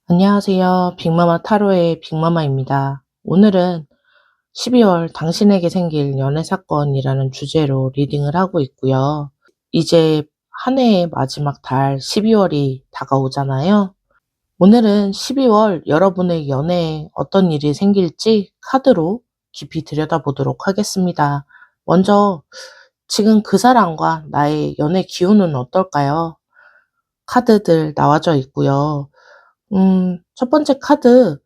안녕하세요. 빅마마 타로의 빅마마입니다. 오늘은 12월 당신에게 생길 연애 사건이라는 주제로 리딩을 하고 있고요. 이제 한 해의 마지막 달 12월이 다가오잖아요. 오늘은 12월 여러분의 연애에 어떤 일이 생길지 카드로 깊이 들여다보도록 하겠습니다. 먼저 지금 그 사람과 나의 연애 기운은 어떨까요? 카드들 나와져 있고요. 첫 번째 카드,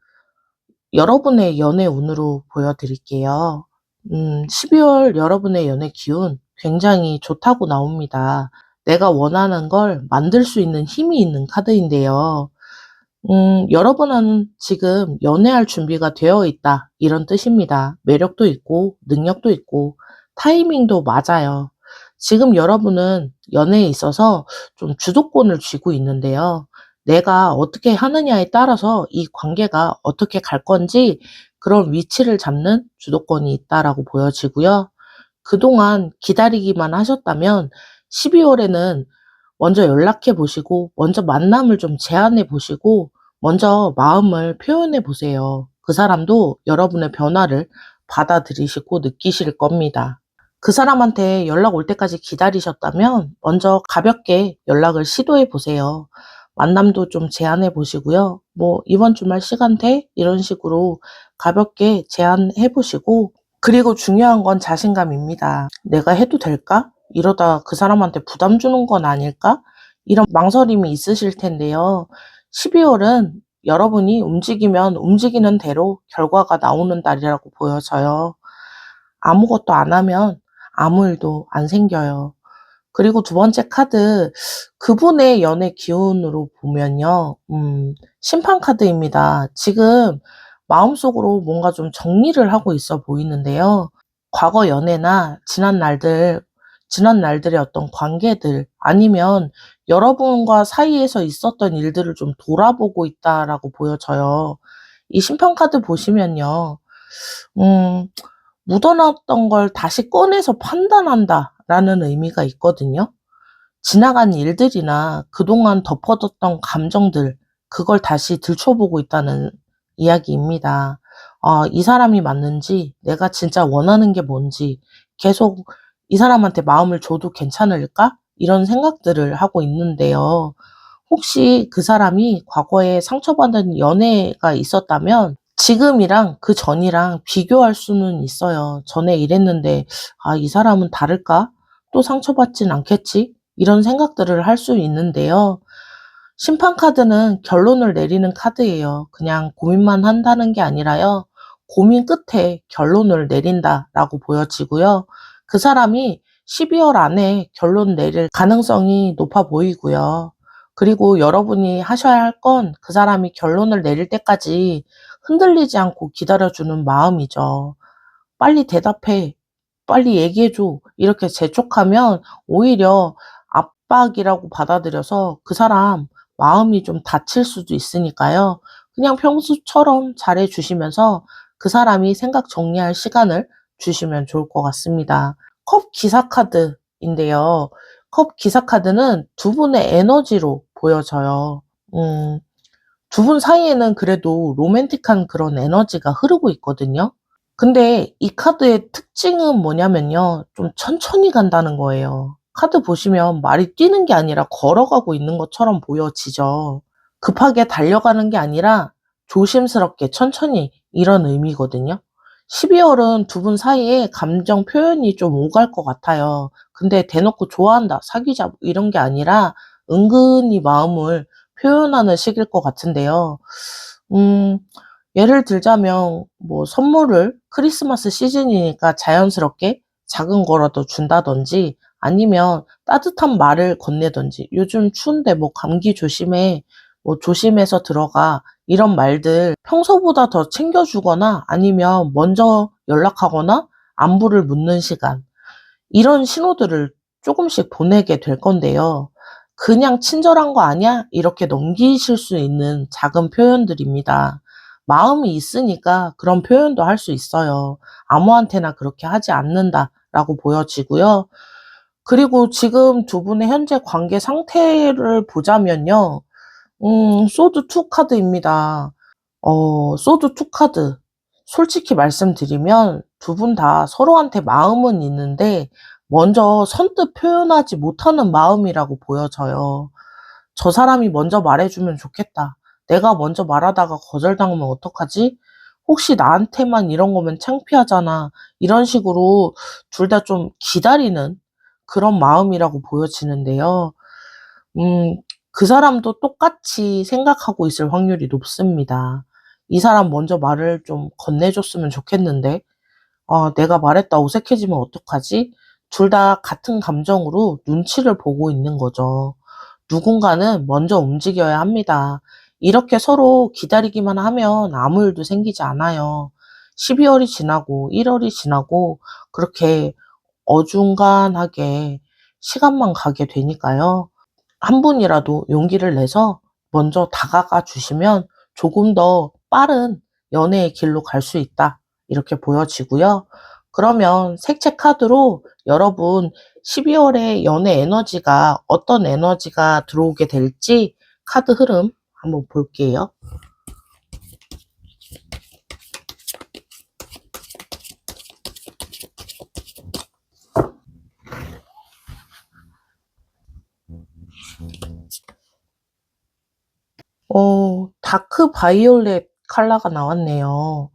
여러분의 연애 운으로 보여드릴게요. 12월 여러분의 연애 기운 굉장히 좋다고 나옵니다. 내가 원하는 걸 만들 수 있는 힘이 있는 카드인데요. 여러분은 지금 연애할 준비가 되어 있다, 이런 뜻입니다. 매력도 있고, 능력도 있고, 타이밍도 맞아요. 지금 여러분은 연애에 있어서 좀 주도권을 쥐고 있는데요. 내가 어떻게 하느냐에 따라서 이 관계가 어떻게 갈 건지 그런 위치를 잡는 주도권이 있다라고 보여지고요. 그동안 기다리기만 하셨다면 12월에는 먼저 연락해 보시고 먼저 만남을 좀 제안해 보시고 먼저 마음을 표현해 보세요. 그 사람도 여러분의 변화를 받아들이시고 느끼실 겁니다. 그 사람한테 연락 올 때까지 기다리셨다면 먼저 가볍게 연락을 시도해 보세요. 만남도 좀 제안해 보시고요. 뭐 이번 주말 시간 돼? 이런 식으로 가볍게 제안해 보시고, 그리고 중요한 건 자신감입니다. 내가 해도 될까? 이러다 그 사람한테 부담 주는 건 아닐까? 이런 망설임이 있으실 텐데요. 12월은 여러분이 움직이면 움직이는 대로 결과가 나오는 달이라고 보여져요. 아무것도 안 하면 아무 일도 안 생겨요. 그리고 두 번째 카드, 그분의 연애 기운으로 보면요. 심판 카드입니다. 지금 마음속으로 뭔가 좀 정리를 하고 있어 보이는데요. 과거 연애나 지난 날들의 어떤 관계들, 아니면 여러분과 사이에서 있었던 일들을 좀 돌아보고 있다라고 보여져요. 이 심판 카드 보시면요. 음, 묻어놨던 걸 다시 꺼내서 판단한다라는 의미가 있거든요. 지나간 일들이나 그동안 덮어뒀던 감정들, 그걸 다시 들춰보고 있다는 이야기입니다. 이 사람이 맞는지, 내가 진짜 원하는 게 뭔지, 계속 이 사람한테 마음을 줘도 괜찮을까? 이런 생각들을 하고 있는데요. 혹시 그 사람이 과거에 상처받은 연애가 있었다면 지금이랑 그 전이랑 비교할 수는 있어요. 전에 이랬는데, 이 사람은 다를까? 또 상처받진 않겠지? 이런 생각들을 할 수 있는데요. 심판 카드는 결론을 내리는 카드예요. 그냥 고민만 한다는 게 아니라요. 고민 끝에 결론을 내린다라고 보여지고요. 그 사람이 12월 안에 결론 내릴 가능성이 높아 보이고요. 그리고 여러분이 하셔야 할 건 그 사람이 결론을 내릴 때까지 흔들리지 않고 기다려주는 마음이죠. 빨리 대답해. 빨리 얘기해줘. 이렇게 재촉하면 오히려 압박이라고 받아들여서 그 사람 마음이 좀 다칠 수도 있으니까요. 그냥 평소처럼 잘해주시면서 그 사람이 생각 정리할 시간을 주시면 좋을 것 같습니다. 컵 기사카드인데요. 컵 기사카드는 두 분의 에너지로 보여져요. 두 분 사이에는 그래도 로맨틱한 그런 에너지가 흐르고 있거든요. 근데 이 카드의 특징은 뭐냐면요. 좀 천천히 간다는 거예요. 카드 보시면 말이 뛰는 게 아니라 걸어가고 있는 것처럼 보여지죠. 급하게 달려가는 게 아니라 조심스럽게 천천히 이런 의미거든요. 12월은 두 분 사이에 감정 표현이 좀 오갈 것 같아요. 근데 대놓고 좋아한다, 사귀자 뭐 이런 게 아니라 은근히 마음을 표현하는 시기일 것 같은데요. 예를 들자면 뭐 선물을 크리스마스 시즌이니까 자연스럽게 작은 거라도 준다든지 아니면 따뜻한 말을 건네든지 요즘 추운데 뭐 감기 조심해, 뭐 조심해서 들어가 이런 말들 평소보다 더 챙겨주거나 아니면 먼저 연락하거나 안부를 묻는 시간 이런 신호들을 조금씩 보내게 될 건데요. 그냥 친절한 거 아니야? 이렇게 넘기실 수 있는 작은 표현들입니다. 마음이 있으니까 그런 표현도 할 수 있어요. 아무한테나 그렇게 하지 않는다라고 보여지고요. 그리고 지금 두 분의 현재 관계 상태를 보자면요. 소드 2 카드입니다. 소드 2 카드. 솔직히 말씀드리면 두 분 다 서로한테 마음은 있는데 먼저 선뜻 표현하지 못하는 마음이라고 보여져요. 저 사람이 먼저 말해주면 좋겠다. 내가 먼저 말하다가 거절당하면 어떡하지? 혹시 나한테만 이런 거면 창피하잖아. 이런 식으로 둘 다 좀 기다리는 그런 마음이라고 보여지는데요. 음, 그 사람도 똑같이 생각하고 있을 확률이 높습니다. 이 사람 먼저 말을 좀 건네줬으면 좋겠는데, 내가 말했다 어색해지면 어떡하지? 둘 다 같은 감정으로 눈치를 보고 있는 거죠. 누군가는 먼저 움직여야 합니다. 이렇게 서로 기다리기만 하면 아무 일도 생기지 않아요. 12월이 지나고 1월이 지나고 그렇게 어중간하게 시간만 가게 되니까요. 한 분이라도 용기를 내서 먼저 다가가 주시면 조금 더 빠른 연애의 길로 갈 수 있다. 이렇게 보여지고요. 그러면 색채 카드로 여러분 12월에 연애 에너지가 어떤 에너지가 들어오게 될지 카드 흐름 한번 볼게요. 다크 바이올렛 컬러가 나왔네요.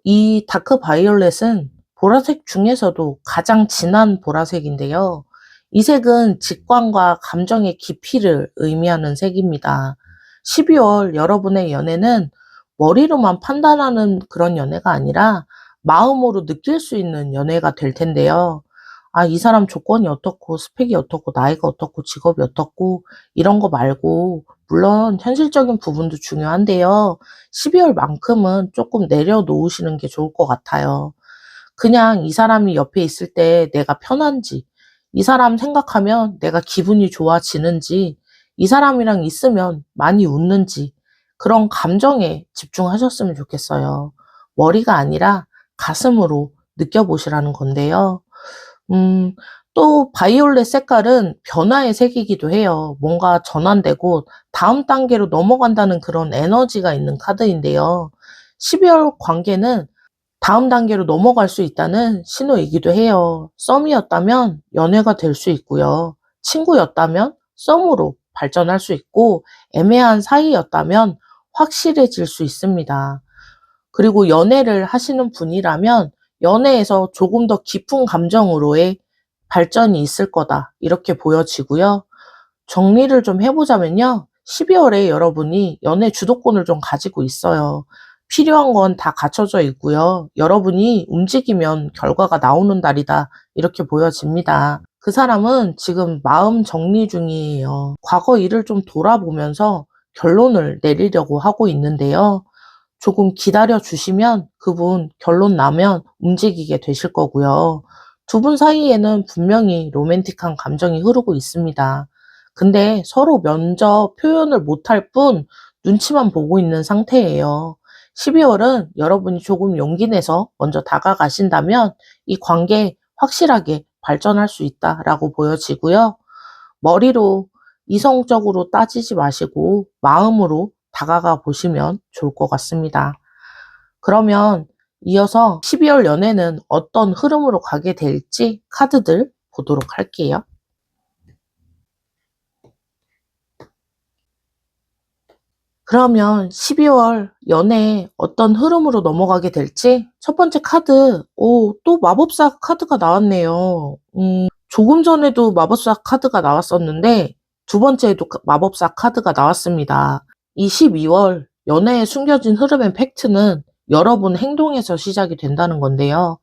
이 다크 바이올렛은 보라색 중에서도 가장 진한 보라색인데요. 이 색은 직관과 감정의 깊이를 의미하는 색입니다. 12월 여러분의 연애는 머리로만 판단하는 그런 연애가 아니라 마음으로 느낄 수 있는 연애가 될 텐데요. 이 사람 조건이 어떻고, 스펙이 어떻고, 나이가 어떻고, 직업이 어떻고, 이런 거 말고, 물론 현실적인 부분도 중요한데요. 12월만큼은 조금 내려놓으시는 게 좋을 것 같아요. 그냥 이 사람이 옆에 있을 때 내가 편한지, 이 사람 생각하면 내가 기분이 좋아지는지, 이 사람이랑 있으면 많이 웃는지, 그런 감정에 집중하셨으면 좋겠어요. 머리가 아니라 가슴으로 느껴보시라는 건데요. 음, 또 바이올렛 색깔은 변화의 색이기도 해요. 뭔가 전환되고 다음 단계로 넘어간다는 그런 에너지가 있는 카드인데요. 12월 관계는 다음 단계로 넘어갈 수 있다는 신호이기도 해요. 썸이었다면 연애가 될 수 있고요. 친구였다면 썸으로 발전할 수 있고 애매한 사이였다면 확실해질 수 있습니다. 그리고 연애를 하시는 분이라면 연애에서 조금 더 깊은 감정으로의 발전이 있을 거다. 이렇게 보여지고요. 정리를 좀 해보자면요. 12월에 여러분이 연애 주도권을 좀 가지고 있어요. 필요한 건 다 갖춰져 있고요. 여러분이 움직이면 결과가 나오는 달이다. 이렇게 보여집니다. 그 사람은 지금 마음 정리 중이에요. 과거 일을 좀 돌아보면서 결론을 내리려고 하고 있는데요. 조금 기다려 주시면 그분 결론 나면 움직이게 되실 거고요. 두 분 사이에는 분명히 로맨틱한 감정이 흐르고 있습니다. 근데 서로 면접 표현을 못할 뿐 눈치만 보고 있는 상태예요. 12월은 여러분이 조금 용기 내서 먼저 다가가신다면 이 관계 확실하게 발전할 수 있다라고 보여지고요. 머리로 이성적으로 따지지 마시고 마음으로 다가가 보시면 좋을 것 같습니다. 그러면 이어서 12월 연애는 어떤 흐름으로 가게 될지 카드들 보도록 할게요. 그러면 12월 연애에 어떤 흐름으로 넘어가게 될지 첫 번째 카드, 또 마법사 카드가 나왔네요. 조금 전에도 마법사 카드가 나왔었는데 두 번째에도 마법사 카드가 나왔습니다. 이 12월 연애에 숨겨진 흐름의 팩트는 여러분 행동에서 시작이 된다는 건데요.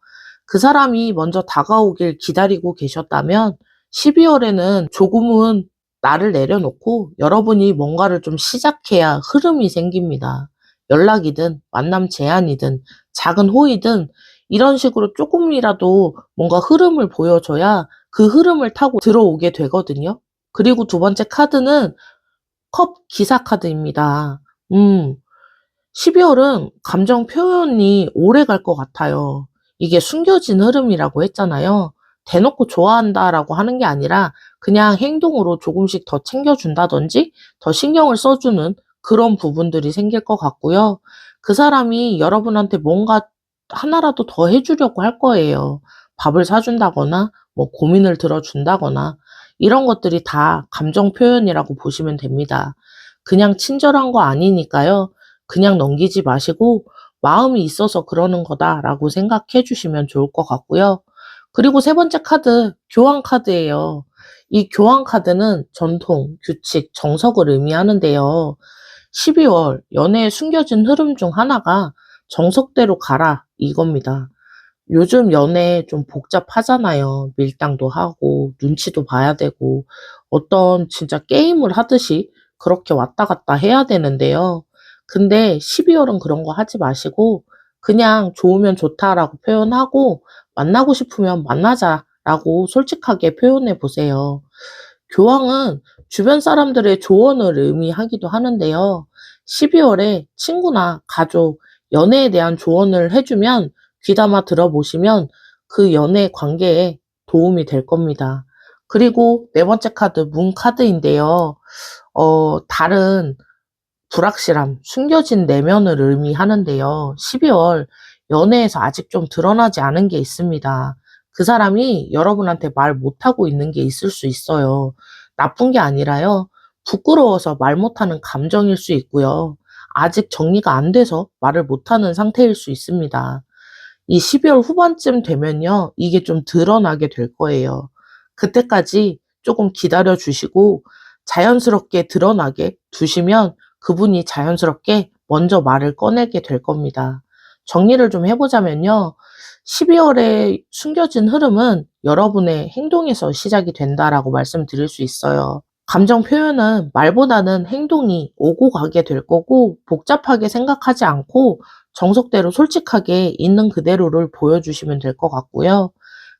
그 사람이 먼저 다가오길 기다리고 계셨다면 12월에는 조금은 나를 내려놓고 여러분이 뭔가를 좀 시작해야 흐름이 생깁니다. 연락이든 만남 제안이든 작은 호의든 이런 식으로 조금이라도 뭔가 흐름을 보여줘야 그 흐름을 타고 들어오게 되거든요. 그리고 두 번째 카드는 컵 기사 카드입니다. 12월은 감정 표현이 오래 갈 것 같아요. 이게 숨겨진 흐름이라고 했잖아요. 대놓고 좋아한다라고 하는 게 아니라 그냥 행동으로 조금씩 더 챙겨준다든지 더 신경을 써주는 그런 부분들이 생길 것 같고요. 그 사람이 여러분한테 뭔가 하나라도 더 해주려고 할 거예요. 밥을 사준다거나 뭐 고민을 들어준다거나 이런 것들이 다 감정 표현이라고 보시면 됩니다. 그냥 친절한 거 아니니까요. 그냥 넘기지 마시고 마음이 있어서 그러는 거다라고 생각해 주시면 좋을 것 같고요. 그리고 세 번째 카드, 교환 카드예요. 이 교환 카드는 전통, 규칙, 정석을 의미하는데요. 12월 연애에 숨겨진 흐름 중 하나가 정석대로 가라 이겁니다. 요즘 연애 좀 복잡하잖아요. 밀당도 하고 눈치도 봐야 되고 어떤 진짜 게임을 하듯이 그렇게 왔다 갔다 해야 되는데요. 근데 12월은 그런 거 하지 마시고 그냥 좋으면 좋다라고 표현하고 만나고 싶으면 만나자라고 솔직하게 표현해 보세요. 교황은 주변 사람들의 조언을 의미하기도 하는데요. 12월에 친구나 가족, 연애에 대한 조언을 해주면 귀담아 들어보시면 그 연애 관계에 도움이 될 겁니다. 그리고 네 번째 카드, 문 카드인데요. 다른 불확실함, 숨겨진 내면을 의미하는데요. 12월 연애에서 아직 좀 드러나지 않은 게 있습니다. 그 사람이 여러분한테 말 못하고 있는 게 있을 수 있어요. 나쁜 게 아니라요. 부끄러워서 말 못하는 감정일 수 있고요. 아직 정리가 안 돼서 말을 못하는 상태일 수 있습니다. 이 12월 후반쯤 되면요. 이게 좀 드러나게 될 거예요. 그때까지 조금 기다려 주시고 자연스럽게 드러나게 두시면 그분이 자연스럽게 먼저 말을 꺼내게 될 겁니다. 정리를 좀 해보자면요. 12월에 숨겨진 흐름은 여러분의 행동에서 시작이 된다라고 말씀드릴 수 있어요. 감정 표현은 말보다는 행동이 오고 가게 될 거고 복잡하게 생각하지 않고 정석대로 솔직하게 있는 그대로를 보여주시면 될 것 같고요.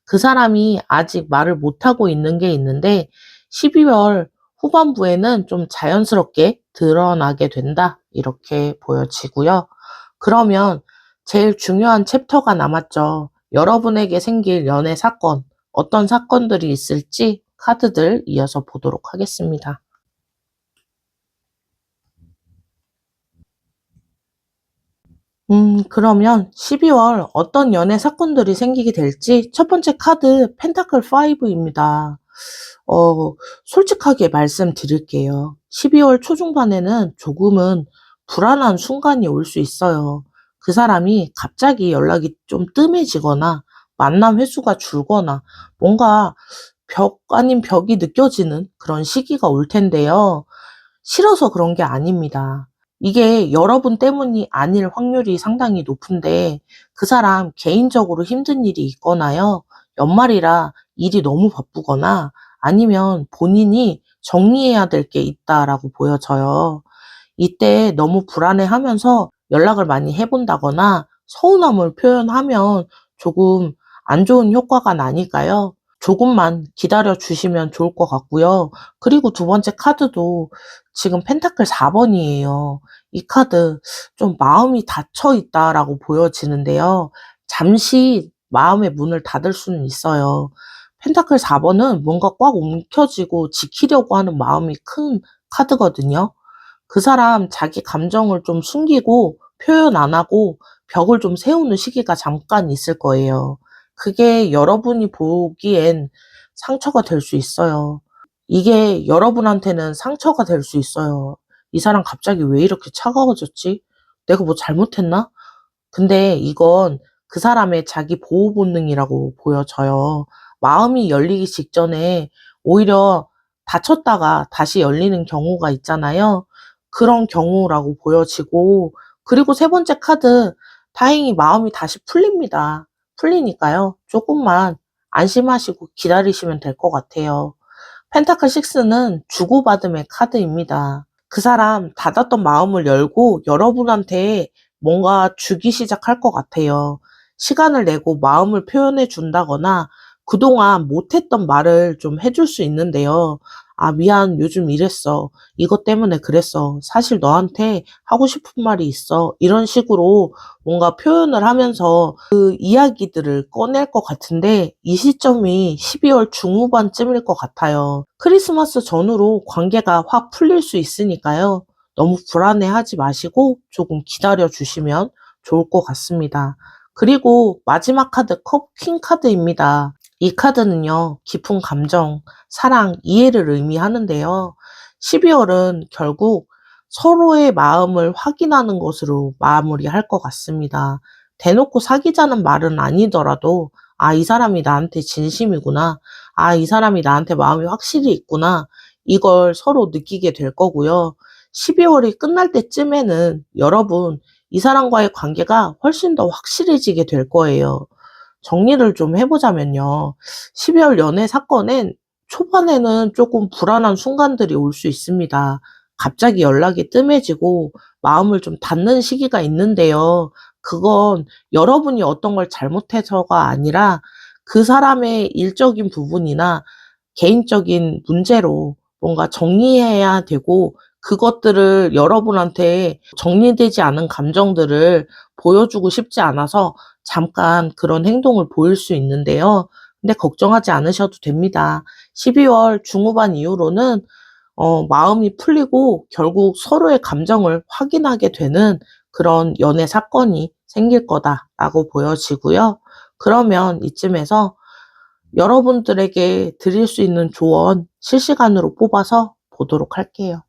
그 사람이 아직 말을 못하고 있는 게 있는데 12월 후반부에는 좀 자연스럽게 드러나게 된다. 이렇게 보여지고요. 그러면 제일 중요한 챕터가 남았죠. 여러분에게 생길 연애 사건, 어떤 사건들이 있을지 카드들 이어서 보도록 하겠습니다. 그러면 12월 어떤 연애 사건들이 생기게 될지 첫 번째 카드 펜타클 5입니다. 솔직하게 말씀드릴게요. 12월 초중반에는 조금은 불안한 순간이 올 수 있어요. 그 사람이 갑자기 연락이 좀 뜸해지거나 만남 횟수가 줄거나 뭔가 벽 아닌 벽이 느껴지는 그런 시기가 올 텐데요. 싫어서 그런 게 아닙니다. 이게 여러분 때문이 아닐 확률이 상당히 높은데 그 사람 개인적으로 힘든 일이 있거나요. 연말이라 일이 너무 바쁘거나 아니면 본인이 정리해야 될 게 있다라고 보여져요. 이때 너무 불안해하면서 연락을 많이 해본다거나 서운함을 표현하면 조금 안 좋은 효과가 나니까요. 조금만 기다려 주시면 좋을 것 같고요. 그리고 두 번째 카드도 지금 펜타클 4번이에요. 이 카드 좀 마음이 닫혀 있다라고 보여지는데요. 잠시 마음의 문을 닫을 수는 있어요. 펜타클 4번은 뭔가 꽉 움켜쥐고 지키려고 하는 마음이 큰 카드거든요. 그 사람 자기 감정을 좀 숨기고 표현 안 하고 벽을 좀 세우는 시기가 잠깐 있을 거예요. 그게 여러분이 보기엔 상처가 될 수 있어요. 이게 여러분한테는 상처가 될 수 있어요. 이 사람 갑자기 왜 이렇게 차가워졌지? 내가 뭐 잘못했나? 근데 이건 그 사람의 자기 보호 본능이라고 보여져요. 마음이 열리기 직전에 오히려 다쳤다가 다시 열리는 경우가 있잖아요. 그런 경우라고 보여지고, 그리고 세 번째 카드, 다행히 마음이 다시 풀립니다. 풀리니까요. 조금만 안심하시고 기다리시면 될 것 같아요. 펜타클 6는 주고받음의 카드입니다. 그 사람 닫았던 마음을 열고 여러분한테 뭔가 주기 시작할 것 같아요. 시간을 내고 마음을 표현해 준다거나 그동안 못했던 말을 좀 해줄 수 있는데요. 아, 미안, 요즘 이랬어. 이것 때문에 그랬어. 사실 너한테 하고 싶은 말이 있어. 이런 식으로 뭔가 표현을 하면서 그 이야기들을 꺼낼 것 같은데 이 시점이 12월 중후반쯤일 것 같아요. 크리스마스 전후로 관계가 확 풀릴 수 있으니까요. 너무 불안해하지 마시고 조금 기다려 주시면 좋을 것 같습니다. 그리고 마지막 카드 퀸 카드입니다. 이 카드는요, 깊은 감정, 사랑, 이해를 의미하는데요. 12월은 결국 서로의 마음을 확인하는 것으로 마무리할 것 같습니다. 대놓고 사귀자는 말은 아니더라도, 아, 이 사람이 나한테 진심이구나. 아, 이 사람이 나한테 마음이 확실히 있구나. 이걸 서로 느끼게 될 거고요. 12월이 끝날 때쯤에는 여러분, 이 사람과의 관계가 훨씬 더 확실해지게 될 거예요. 정리를 좀 해보자면요. 12월 연애 사건엔 초반에는 조금 불안한 순간들이 올 수 있습니다. 갑자기 연락이 뜸해지고 마음을 좀 닫는 시기가 있는데요. 그건 여러분이 어떤 걸 잘못해서가 아니라 그 사람의 일적인 부분이나 개인적인 문제로 뭔가 정리해야 되고 그것들을 여러분한테 정리되지 않은 감정들을 보여주고 싶지 않아서 잠깐 그런 행동을 보일 수 있는데요. 근데 걱정하지 않으셔도 됩니다. 12월 중후반 이후로는 마음이 풀리고 결국 서로의 감정을 확인하게 되는 그런 연애 사건이 생길 거다라고 보여지고요. 그러면 이쯤에서 여러분들에게 드릴 수 있는 조언 실시간으로 뽑아서 보도록 할게요.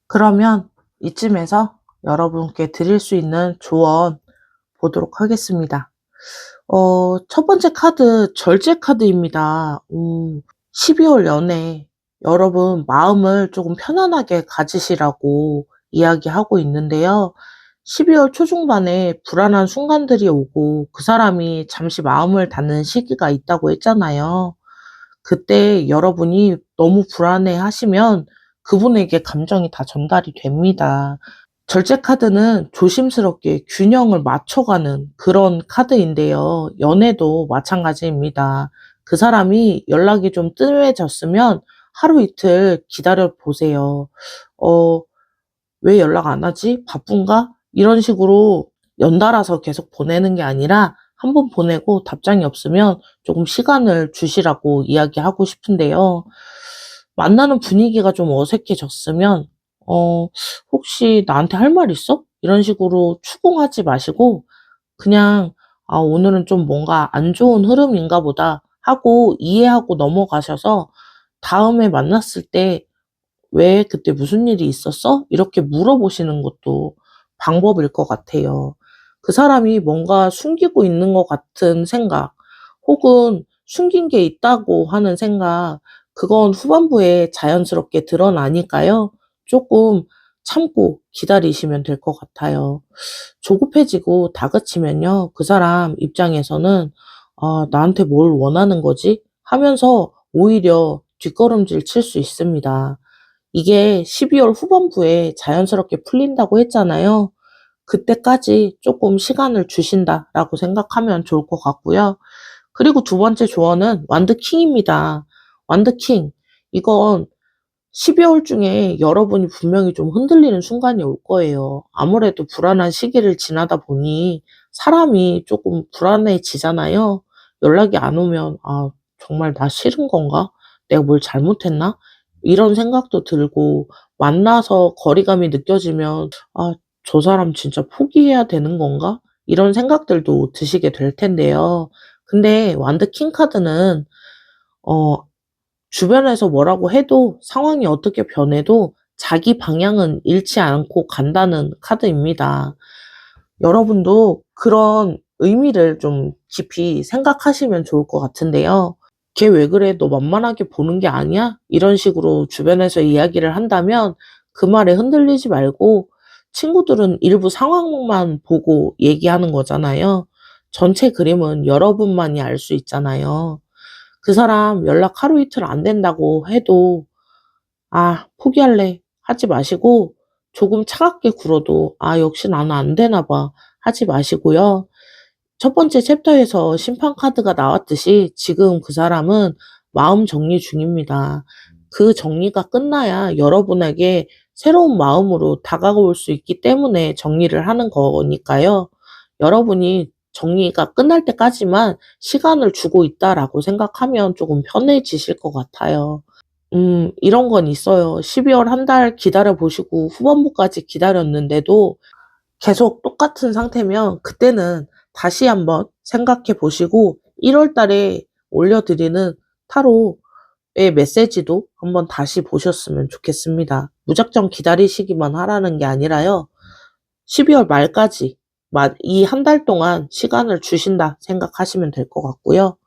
그러면 이쯤에서 여러분께 드릴 수 있는 조언 보도록 하겠습니다. 첫 번째 카드, 절제 카드입니다. 12월 연애, 여러분 마음을 조금 편안하게 가지시라고 이야기하고 있는데요. 12월 초중반에 불안한 순간들이 오고 그 사람이 잠시 마음을 닫는 시기가 있다고 했잖아요. 그때 여러분이 너무 불안해 하시면 그분에게 감정이 다 전달이 됩니다. 절제 카드는 조심스럽게 균형을 맞춰가는 그런 카드인데요. 연애도 마찬가지입니다. 그 사람이 연락이 좀 뜸해졌으면 하루 이틀 기다려 보세요. 어, 왜 연락 안 하지? 바쁜가? 이런 식으로 연달아서 계속 보내는 게 아니라 한 번 보내고 답장이 없으면 조금 시간을 주시라고 이야기하고 싶은데요. 만나는 분위기가 좀 어색해졌으면, 어, 혹시 나한테 할 말 있어? 이런 식으로 추궁하지 마시고, 그냥, 아, 오늘은 좀 뭔가 안 좋은 흐름인가 보다 하고 이해하고 넘어가셔서 다음에 만났을 때 왜 그때 무슨 일이 있었어? 이렇게 물어보시는 것도 방법일 것 같아요. 그 사람이 뭔가 숨기고 있는 것 같은 생각, 혹은 숨긴 게 있다고 하는 생각, 그건 후반부에 자연스럽게 드러나니까요. 조금 참고 기다리시면 될 것 같아요. 조급해지고 다그치면요, 그 사람 입장에서는 '아, 나한테 뭘 원하는 거지?' 하면서 오히려 뒷걸음질 칠 수 있습니다. 이게 12월 후반부에 자연스럽게 풀린다고 했잖아요. 그때까지 조금 시간을 주신다라고 생각하면 좋을 것 같고요. 그리고 두 번째 조언은 완드킹입니다. 완드킹. 이건 12월 중에 여러분이 분명히 좀 흔들리는 순간이 올 거예요. 아무래도 불안한 시기를 지나다 보니 사람이 조금 불안해지잖아요. 연락이 안 오면 '아, 정말 나 싫은 건가? 내가 뭘 잘못했나?' 이런 생각도 들고, 만나서 거리감이 느껴지면 '아, 저 사람 진짜 포기해야 되는 건가?' 이런 생각들도 드시게 될 텐데요. 근데 완드 킹 카드는 어 주변에서 뭐라고 해도 상황이 어떻게 변해도 자기 방향은 잃지 않고 간다는 카드입니다. 여러분도 그런 의미를 좀 깊이 생각하시면 좋을 것 같은데요. "걔 왜 그래? 너 만만하게 보는 게 아니야?" 이런 식으로 주변에서 이야기를 한다면 그 말에 흔들리지 말고, 친구들은 일부 상황만 보고 얘기하는 거잖아요. 전체 그림은 여러분만이 알 수 있잖아요. 그 사람 연락 하루 이틀 안 된다고 해도 '아, 포기할래.' 하지 마시고, 조금 차갑게 굴어도 '아, 역시 나는 안 되나 봐.' 하지 마시고요. 첫 번째 챕터에서 심판 카드가 나왔듯이 지금 그 사람은 마음 정리 중입니다. 그 정리가 끝나야 여러분에게 새로운 마음으로 다가올 수 있기 때문에 정리를 하는 거니까요. 여러분이 정리가 끝날 때까지만 시간을 주고 있다라고 생각하면 조금 편해지실 것 같아요. 이런 건 있어요. 12월 한 달 기다려 보시고 후반부까지 기다렸는데도 계속 똑같은 상태면 그때는 다시 한번 생각해 보시고 1월 달에 올려드리는 타로의 메시지도 한번 다시 보셨으면 좋겠습니다. 무작정 기다리시기만 하라는 게 아니라요. 12월 말까지 이 한 달 동안 시간을 주신다 생각하시면 될 것 같고요.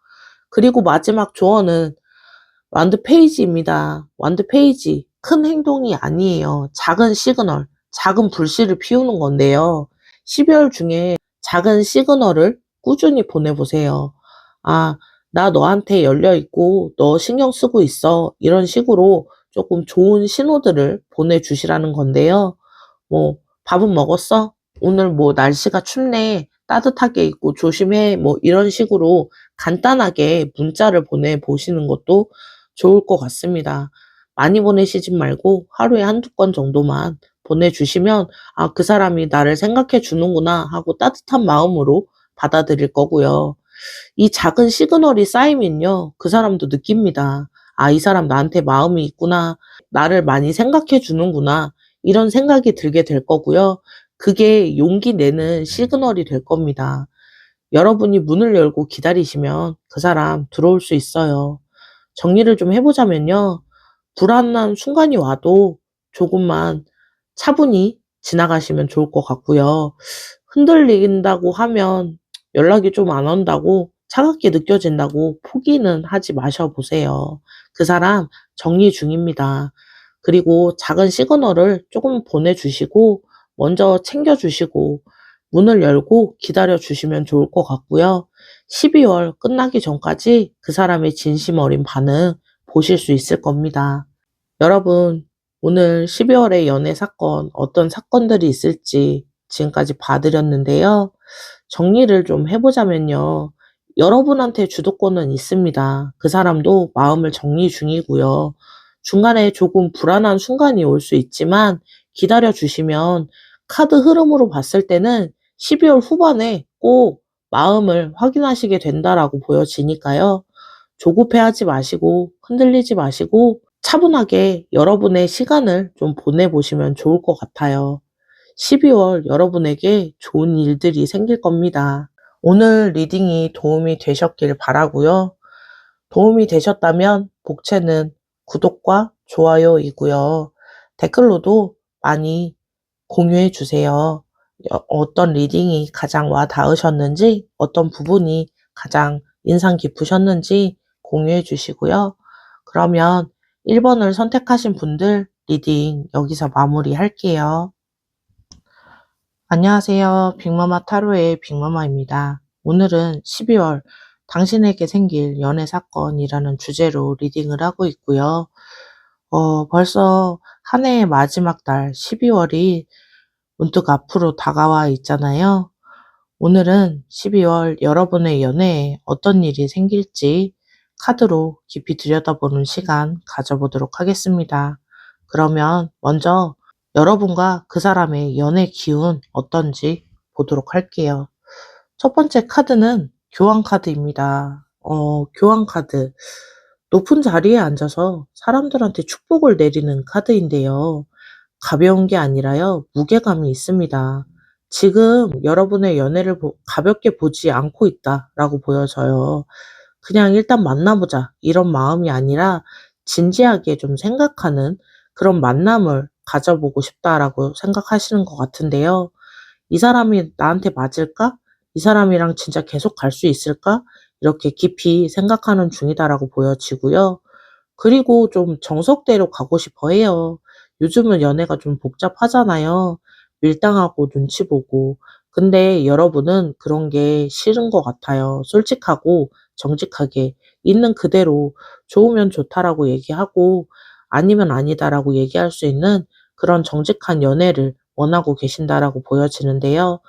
그리고 마지막 조언은 완드 페이지입니다. 완드 페이지. 큰 행동이 아니에요. 작은 시그널, 작은 불씨를 피우는 건데요. 12월 중에 작은 시그널을 꾸준히 보내보세요. 아, 나 너한테 열려있고, 너 신경 쓰고 있어. 이런 식으로 조금 좋은 신호들을 보내주시라는 건데요. 뭐, 밥은 먹었어? 오늘 뭐 날씨가 춥네. 따뜻하게 입고 조심해. 뭐 이런 식으로 간단하게 문자를 보내보시는 것도 좋을 것 같습니다. 많이 보내시지 말고 하루에 한두 건 정도만 보내주시면 '아, 그 사람이 나를 생각해 주는구나.' 하고 따뜻한 마음으로 받아들일 거고요. 이 작은 시그널이 쌓이면요, 그 사람도 느낍니다. '아, 이 사람 나한테 마음이 있구나. 나를 많이 생각해 주는구나.' 이런 생각이 들게 될 거고요. 그게 용기 내는 시그널이 될 겁니다. 여러분이 문을 열고 기다리시면 그 사람 들어올 수 있어요. 정리를 좀 해 보자면요. 불안한 순간이 와도 조금만 차분히 지나가시면 좋을 것 같고요. 흔들린다고 하면, 연락이 좀 안 온다고 차갑게 느껴진다고 포기는 하지 마셔 보세요. 그 사람 정리 중입니다. 그리고 작은 시그널을 조금 보내주시고, 먼저 챙겨주시고, 문을 열고 기다려 주시면 좋을 것 같고요. 12월 끝나기 전까지 그 사람의 진심 어린 반응 보실 수 있을 겁니다. 여러분, 오늘 12월의 연애 사건, 어떤 사건들이 있을지 지금까지 봐드렸는데요. 정리를 좀 해보자면요. 여러분한테 주도권은 있습니다. 그 사람도 마음을 정리 중이고요. 중간에 조금 불안한 순간이 올 수 있지만 기다려 주시면, 카드 흐름으로 봤을 때는 12월 후반에 꼭 마음을 확인하시게 된다라고 보여지니까요. 조급해하지 마시고 흔들리지 마시고 차분하게 여러분의 시간을 좀 보내보시면 좋을 것 같아요. 12월 여러분에게 좋은 일들이 생길 겁니다. 오늘 리딩이 도움이 되셨길 바라고요. 도움이 되셨다면 복채는 구독과 좋아요이고요. 댓글로도 많이 공유해 주세요. 어떤 리딩이 가장 와 닿으셨는지, 어떤 부분이 가장 인상 깊으셨는지 공유해 주시고요. 그러면 1번을 선택하신 분들 리딩 여기서 마무리할게요. 안녕하세요. 빅마마 타로의 빅마마입니다. 오늘은 12월 당신에게 생길 연애 사건이라는 주제로 리딩을 하고 있고요. 벌써 한 해의 마지막 달 12월이 문득 앞으로 다가와 있잖아요. 오늘은 12월 여러분의 연애에 어떤 일이 생길지 카드로 깊이 들여다보는 시간 가져보도록 하겠습니다. 그러면 먼저 여러분과 그 사람의 연애 기운 어떤지 보도록 할게요. 첫 번째 카드는 교환 카드입니다. 교환 카드. 높은 자리에 앉아서 사람들한테 축복을 내리는 카드인데요. 가벼운 게 아니라요, 무게감이 있습니다. 지금 여러분의 연애를 가볍게 보지 않고 있다라고 보여져요. 그냥 일단 만나보자 이런 마음이 아니라 진지하게 좀 생각하는 그런 만남을 가져보고 싶다라고 생각하시는 것 같은데요. 이 사람이 나한테 맞을까? 이 사람이랑 진짜 계속 갈 수 있을까? 이렇게 깊이 생각하는 중이다라고 보여지고요. 그리고 좀 정석대로 가고 싶어 해요. 요즘은 연애가 좀 복잡하잖아요. 밀당하고 눈치 보고. 근데 여러분은 그런 게 싫은 것 같아요. 솔직하고 정직하게 있는 그대로 좋으면 좋다라고 얘기하고 아니면 아니다라고 얘기할 수 있는 그런 정직한 연애를 원하고 계신다라고 보여지는데요.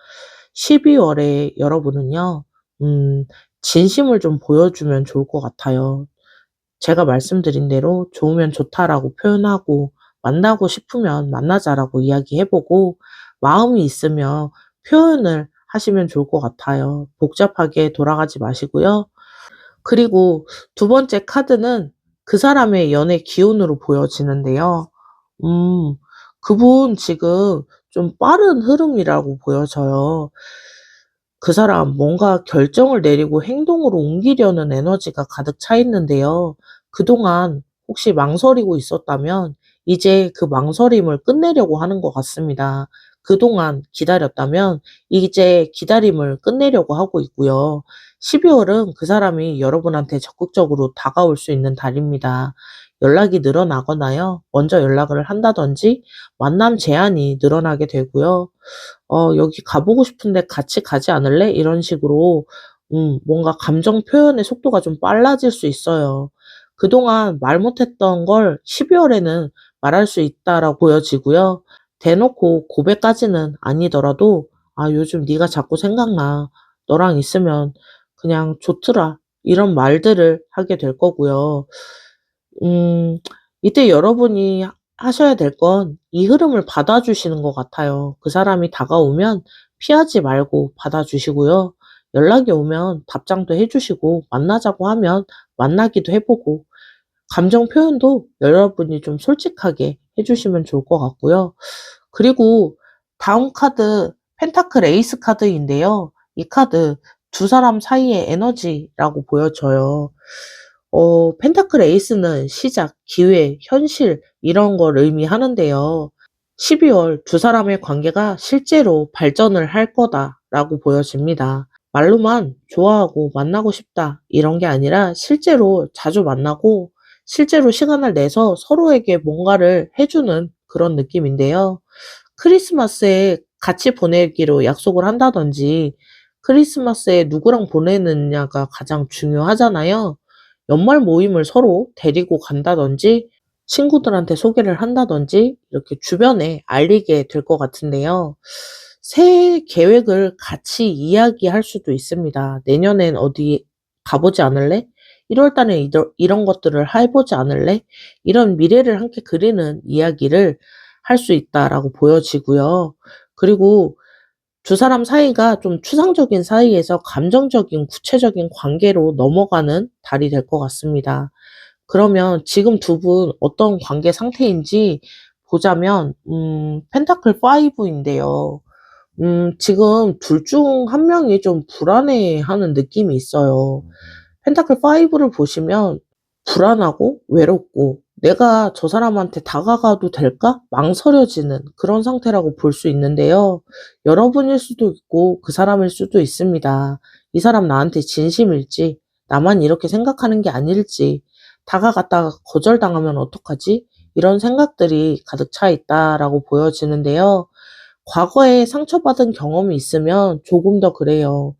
12월에 여러분은요, 진심을 좀 보여주면 좋을 것 같아요. 제가 말씀드린 대로 좋으면 좋다라고 표현하고 만나고 싶으면 만나자라고 이야기해보고 마음이 있으면 표현을 하시면 좋을 것 같아요. 복잡하게 돌아가지 마시고요. 그리고 두 번째 카드는 그 사람의 연애 기운으로 보여지는데요. 음, 그분 지금 좀 빠른 흐름이라고 보여져요. 그 사람 뭔가 결정을 내리고 행동으로 옮기려는 에너지가 가득 차 있는데요. 그동안 혹시 망설이고 있었다면 이제 그 망설임을 끝내려고 하는 것 같습니다. 그동안 기다렸다면 이제 기다림을 끝내려고 하고 있고요. 12월은 그 사람이 여러분한테 적극적으로 다가올 수 있는 달입니다. 연락이 늘어나거나요. 먼저 연락을 한다든지 만남 제한이 늘어나게 되고요. 여기 가보고 싶은데 같이 가지 않을래? 이런 식으로 뭔가 감정 표현의 속도가 좀 빨라질 수 있어요. 그동안 말 못했던 걸 12월에는 말할 수 있다라고 보여지고요. 대놓고 고백까지는 아니더라도 "아 요즘 네가 자꾸 생각나. 너랑 있으면 그냥 좋더라." 이런 말들을 하게 될 거고요. 음 이때 여러분이 하셔야 될 건 이 흐름을 받아주시는 것 같아요. 그 사람이 다가오면 피하지 말고 받아주시고요. 연락이 오면 답장도 해 주시고 만나자고 하면 만나기도 해 보고 감정 표현도 여러분이 좀 솔직하게 해 주시면 좋을 것 같고요. 그리고 다음 카드 펜타클 에이스 카드인데요. 이 카드 두 사람 사이의 에너지라고 보여져요. 펜타클 에이스는 시작, 기회, 현실 이런 걸 의미하는데요. 12월 두 사람의 관계가 실제로 발전을 할 거다라고 보여집니다. 말로만 좋아하고 만나고 싶다 이런 게 아니라 실제로 자주 만나고 실제로 시간을 내서 서로에게 뭔가를 해주는 그런 느낌인데요. 크리스마스에 같이 보내기로 약속을 한다든지 크리스마스에 누구랑 보내느냐가 가장 중요하잖아요. 연말 모임을 서로 데리고 간다든지 친구들한테 소개를 한다든지 이렇게 주변에 알리게 될 것 같은데요. 새해 계획을 같이 이야기할 수도 있습니다. "내년엔 어디 가보지 않을래? 1월 달에 이런 것들을 해보지 않을래?" 이런 미래를 함께 그리는 이야기를 할 수 있다라고 보여지고요. 그리고 두 사람 사이가 좀 추상적인 사이에서 감정적인 구체적인 관계로 넘어가는 달이 될 것 같습니다. 그러면 지금 두 분 어떤 관계 상태인지 보자면 펜타클 5 인데요. 지금 둘 중 한 명이 좀 불안해하는 느낌이 있어요. 펜타클 5를 보시면 불안하고 외롭고 '내가 저 사람한테 다가가도 될까?' 망설여지는 그런 상태라고 볼 수 있는데요. 여러분일 수도 있고 그 사람일 수도 있습니다. 이 사람 나한테 진심일지 나만 이렇게 생각하는 게 아닐지, 다가갔다가 거절당하면 어떡하지? 이런 생각들이 가득 차 있다라고 보여지는데요. 과거에 상처받은 경험이 있으면 조금 더 그래요.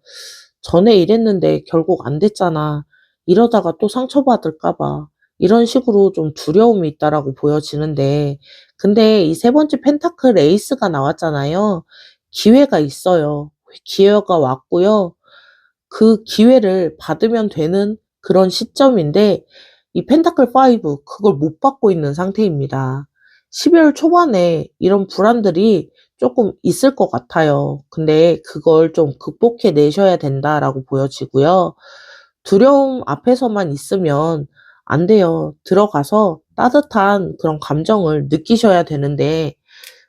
전에 이랬는데 결국 안 됐잖아. 이러다가 또 상처받을까 봐. 이런 식으로 좀 두려움이 있다라고 보여지는데, 근데 이 세 번째 펜타클 에이스가 나왔잖아요. 기회가 있어요. 기회가 왔고요. 그 기회를 받으면 되는 그런 시점인데, 이 펜타클 5 그걸 못 받고 있는 상태입니다. 12월 초반에 이런 불안들이 조금 있을 것 같아요. 근데 그걸 좀 극복해 내셔야 된다라고 보여지고요. 두려움 앞에서만 있으면 안 돼요. 들어가서 따뜻한 그런 감정을 느끼셔야 되는데,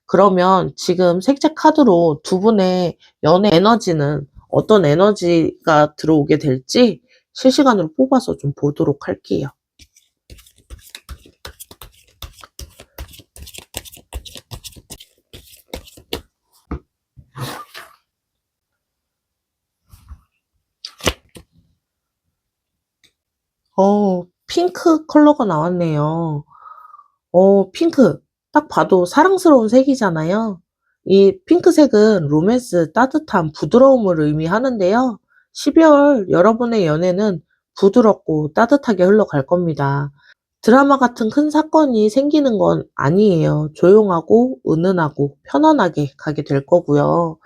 그러면 지금 색채 카드로 두 분의 연애 에너지는 어떤 에너지가 들어오게 될지 실시간으로 뽑아서 좀 보도록 할게요. 핑크 컬러가 나왔네요. 핑크. 딱 봐도 사랑스러운 색이잖아요. 이 핑크색은 로맨스, 따뜻함, 부드러움을 의미하는데요. 12월 여러분의 연애는 부드럽고 따뜻하게 흘러갈 겁니다. 드라마 같은 큰 사건이 생기는 건 아니에요. 조용하고 은은하고 편안하게 가게 될 거고요.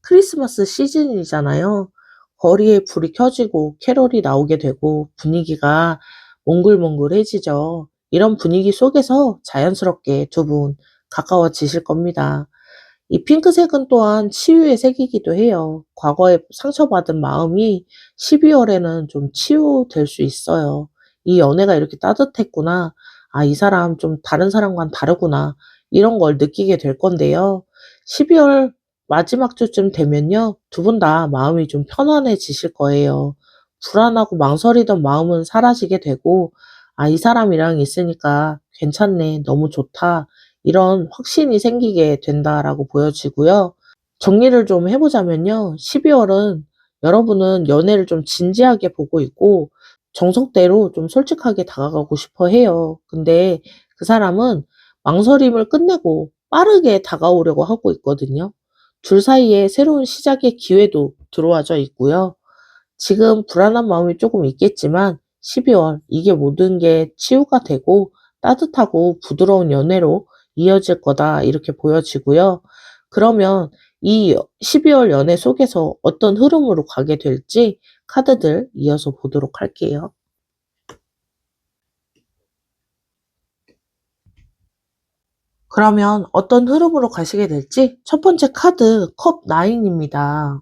크리스마스 시즌이잖아요. 거리에 불이 켜지고 캐롤이 나오게 되고 분위기가 몽글몽글해지죠. 이런 분위기 속에서 자연스럽게 두 분 가까워지실 겁니다. 이 핑크색은 또한 치유의 색이기도 해요. 과거에 상처받은 마음이 12월에는 좀 치유될 수 있어요. 이 연애가 이렇게 따뜻했구나. 아, 이 사람 좀 다른 사람과는 다르구나. 이런 걸 느끼게 될 건데요. 12월 마지막 주쯤 되면요. 두 분 다 마음이 좀 편안해지실 거예요. 불안하고 망설이던 마음은 사라지게 되고, 아, 이 사람이랑 있으니까 괜찮네. 너무 좋다. 이런 확신이 생기게 된다라고 보여지고요. 정리를 좀 해보자면요. 12월은 여러분은 연애를 좀 진지하게 보고 있고, 정석대로 좀 솔직하게 다가가고 싶어 해요. 근데 그 사람은 망설임을 끝내고 빠르게 다가오려고 하고 있거든요. 둘 사이에 새로운 시작의 기회도 들어와져 있고요. 지금 불안한 마음이 조금 있겠지만 12월 이게 모든 게 치유가 되고 따뜻하고 부드러운 연애로 이어질 거다 이렇게 보여지고요. 그러면 이 12월 연애 속에서 어떤 흐름으로 가게 될지 카드들 이어서 보도록 할게요. 그러면 어떤 흐름으로 가시게 될지 첫 번째 카드 컵 9입니다.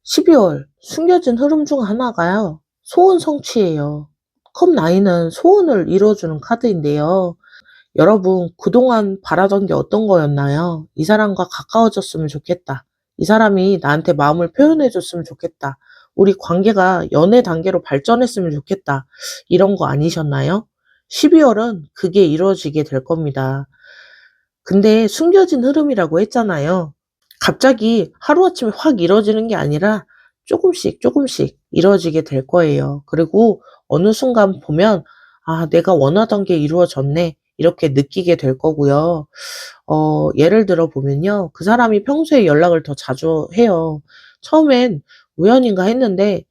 12월 숨겨진 흐름 중 하나가요. 소원 성취예요. 컵 9은 소원을 이뤄주는 카드인데요. 여러분 그동안 바라던 게 어떤 거였나요? 이 사람과 가까워졌으면 좋겠다. 이 사람이 나한테 마음을 표현해 줬으면 좋겠다. 우리 관계가 연애 단계로 발전했으면 좋겠다. 이런 거 아니셨나요? 12월은 그게 이루어지게 될 겁니다. 근데 숨겨진 흐름이라고 했잖아요. 갑자기 하루아침에 확 이루어지는 게 아니라 조금씩 조금씩 이루어지게 될 거예요. 그리고 어느 순간 보면 '아 내가 원하던 게 이루어졌네.' 이렇게 느끼게 될 거고요. 예를 들어 보면요. 그 사람이 평소에 연락을 더 자주 해요. 처음엔 우연인가 했는데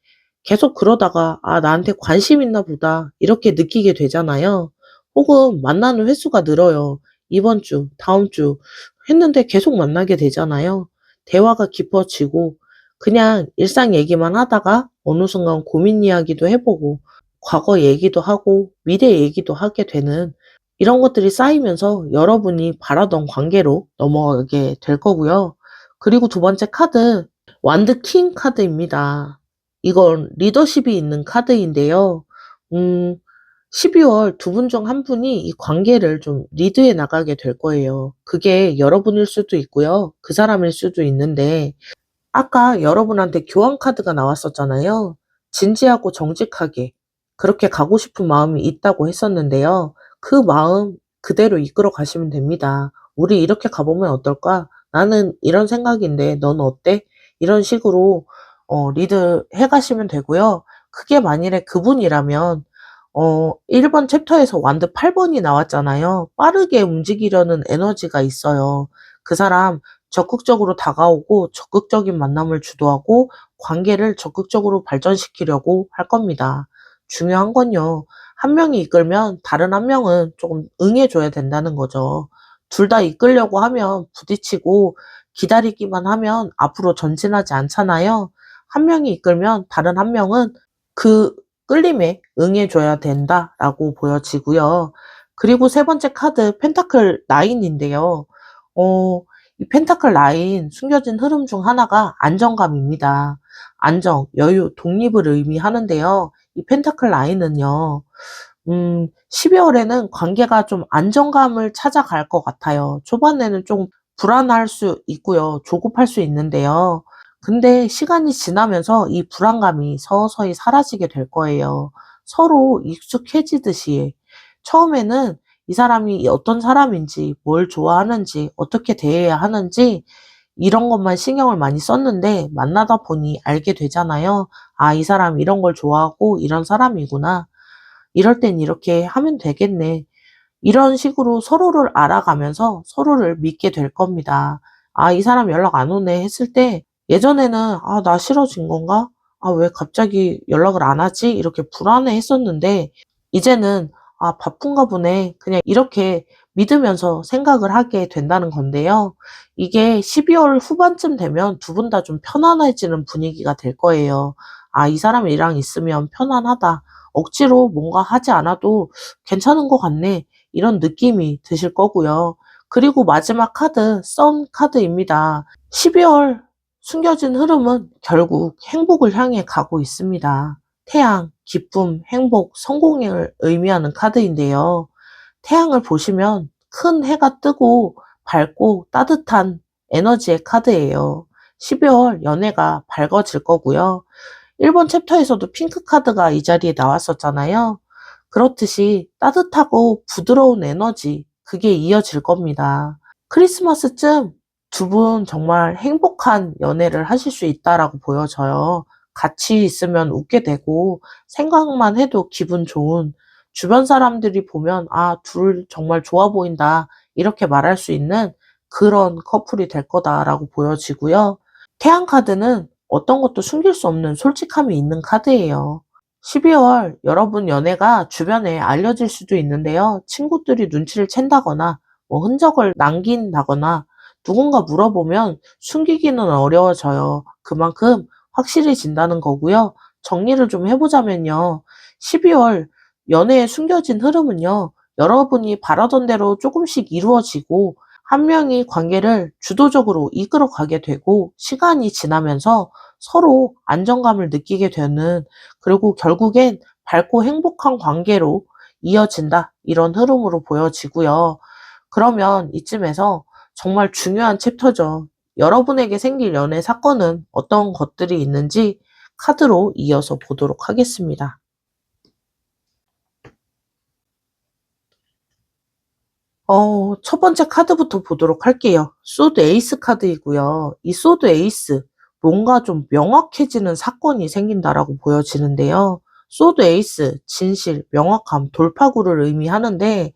계속 그러다가 '아 나한테 관심 있나 보다.' 이렇게 느끼게 되잖아요. 혹은 만나는 횟수가 늘어요. 이번 주, 다음 주 했는데 계속 만나게 되잖아요. 대화가 깊어지고 그냥 일상 얘기만 하다가 어느 순간 고민 이야기도 해 보고 과거 얘기도 하고 미래 얘기도 하게 되는 이런 것들이 쌓이면서 여러분이 바라던 관계로 넘어가게 될 거고요. 그리고 두 번째 카드 완드 킹 카드입니다. 이건 리더십이 있는 카드인데요. 음 12월 두 분 중 한 분이 이 관계를 좀 리드해 나가게 될 거예요. 그게 여러분일 수도 있고요. 그 사람일 수도 있는데 아까 여러분한테 교환 카드가 나왔었잖아요. 진지하고 정직하게 그렇게 가고 싶은 마음이 있다고 했었는데요. 그 마음 그대로 이끌어 가시면 됩니다. "우리 이렇게 가보면 어떨까? 나는 이런 생각인데 넌 어때?" 이런 식으로 리드해 가시면 되고요. 그게 만일에 그분이라면 1번 챕터에서 완드 8번이 나왔잖아요. 빠르게 움직이려는 에너지가 있어요. 그 사람 적극적으로 다가오고 적극적인 만남을 주도하고 관계를 적극적으로 발전시키려고 할 겁니다. 중요한 건요. 한 명이 이끌면 다른 한 명은 조금 응해줘야 된다는 거죠. 둘 다 이끌려고 하면 부딪히고 기다리기만 하면 앞으로 전진하지 않잖아요. 한 명이 이끌면 다른 한 명은 그 끌림에 응해줘야 된다라고 보여지고요. 그리고 세 번째 카드 펜타클 9인데요. 이 펜타클 9 숨겨진 흐름 중 하나가 안정감입니다. 안정, 여유, 독립을 의미하는데요. 이 펜타클 9은요. 12월에는 관계가 좀 안정감을 찾아갈 것 같아요. 초반에는 좀 불안할 수 있고요. 조급할 수 있는데요. 근데 시간이 지나면서 이 불안감이 서서히 사라지게 될 거예요. 서로 익숙해지듯이. 처음에는 이 사람이 어떤 사람인지, 뭘 좋아하는지, 어떻게 대해야 하는지, 이런 것만 신경을 많이 썼는데, 만나다 보니 알게 되잖아요. 아, 이 사람 이런 걸 좋아하고 이런 사람이구나. 이럴 땐 이렇게 하면 되겠네. 이런 식으로 서로를 알아가면서 서로를 믿게 될 겁니다. 아, 이 사람 연락 안 오네 했을 때 예전에는 아, 나 싫어진 건가? 아, 왜 갑자기 연락을 안 하지? 이렇게 불안해 했었는데 이제는 아, 바쁜가 보네. 그냥 이렇게 믿으면서 생각을 하게 된다는 건데요. 이게 12월 후반쯤 되면 두 분 다 좀 편안해지는 분위기가 될 거예요. 아, 이 사람이랑 있으면 편안하다. 억지로 뭔가 하지 않아도 괜찮은 것 같네. 이런 느낌이 드실 거고요. 그리고 마지막 카드, 썬 카드입니다. 12월 숨겨진 흐름은 결국 행복을 향해 가고 있습니다. 태양, 기쁨, 행복, 성공을 의미하는 카드인데요. 태양을 보시면 큰 해가 뜨고 밝고 따뜻한 에너지의 카드예요. 12월 연애가 밝아질 거고요. 1번 챕터에서도 핑크 카드가 이 자리에 나왔었잖아요. 그렇듯이 따뜻하고 부드러운 에너지, 그게 이어질 겁니다. 크리스마스쯤 두 분 정말 행복한 연애를 하실 수 있다라고 보여져요. 같이 있으면 웃게 되고 생각만 해도 기분 좋은 주변 사람들이 보면 아, 둘 정말 좋아 보인다. 이렇게 말할 수 있는 그런 커플이 될 거다라고 보여지고요. 태양 카드는 어떤 것도 숨길 수 없는 솔직함이 있는 카드예요. 12월 여러분 연애가 주변에 알려질 수도 있는데요. 친구들이 눈치를 챈다거나 뭐 흔적을 남긴다거나 누군가 물어보면 숨기기는 어려워져요. 그만큼 확실해진다는 거고요. 정리를 좀 해보자면요. 12월 연애의 숨겨진 흐름은요. 여러분이 바라던 대로 조금씩 이루어지고 한 명이 관계를 주도적으로 이끌어 가게 되고 시간이 지나면서 서로 안정감을 느끼게 되는 그리고 결국엔 밝고 행복한 관계로 이어진다. 이런 흐름으로 보여지고요. 그러면 이쯤에서 정말 중요한 챕터죠. 여러분에게 생길 연애 사건은 어떤 것들이 있는지 카드로 이어서 보도록 하겠습니다. 첫 번째 카드부터 보도록 할게요. 소드 에이스 카드이고요. 이 소드 에이스, 뭔가 좀 명확해지는 사건이 생긴다라고 보여지는데요. 소드 에이스, 진실, 명확함, 돌파구를 의미하는데,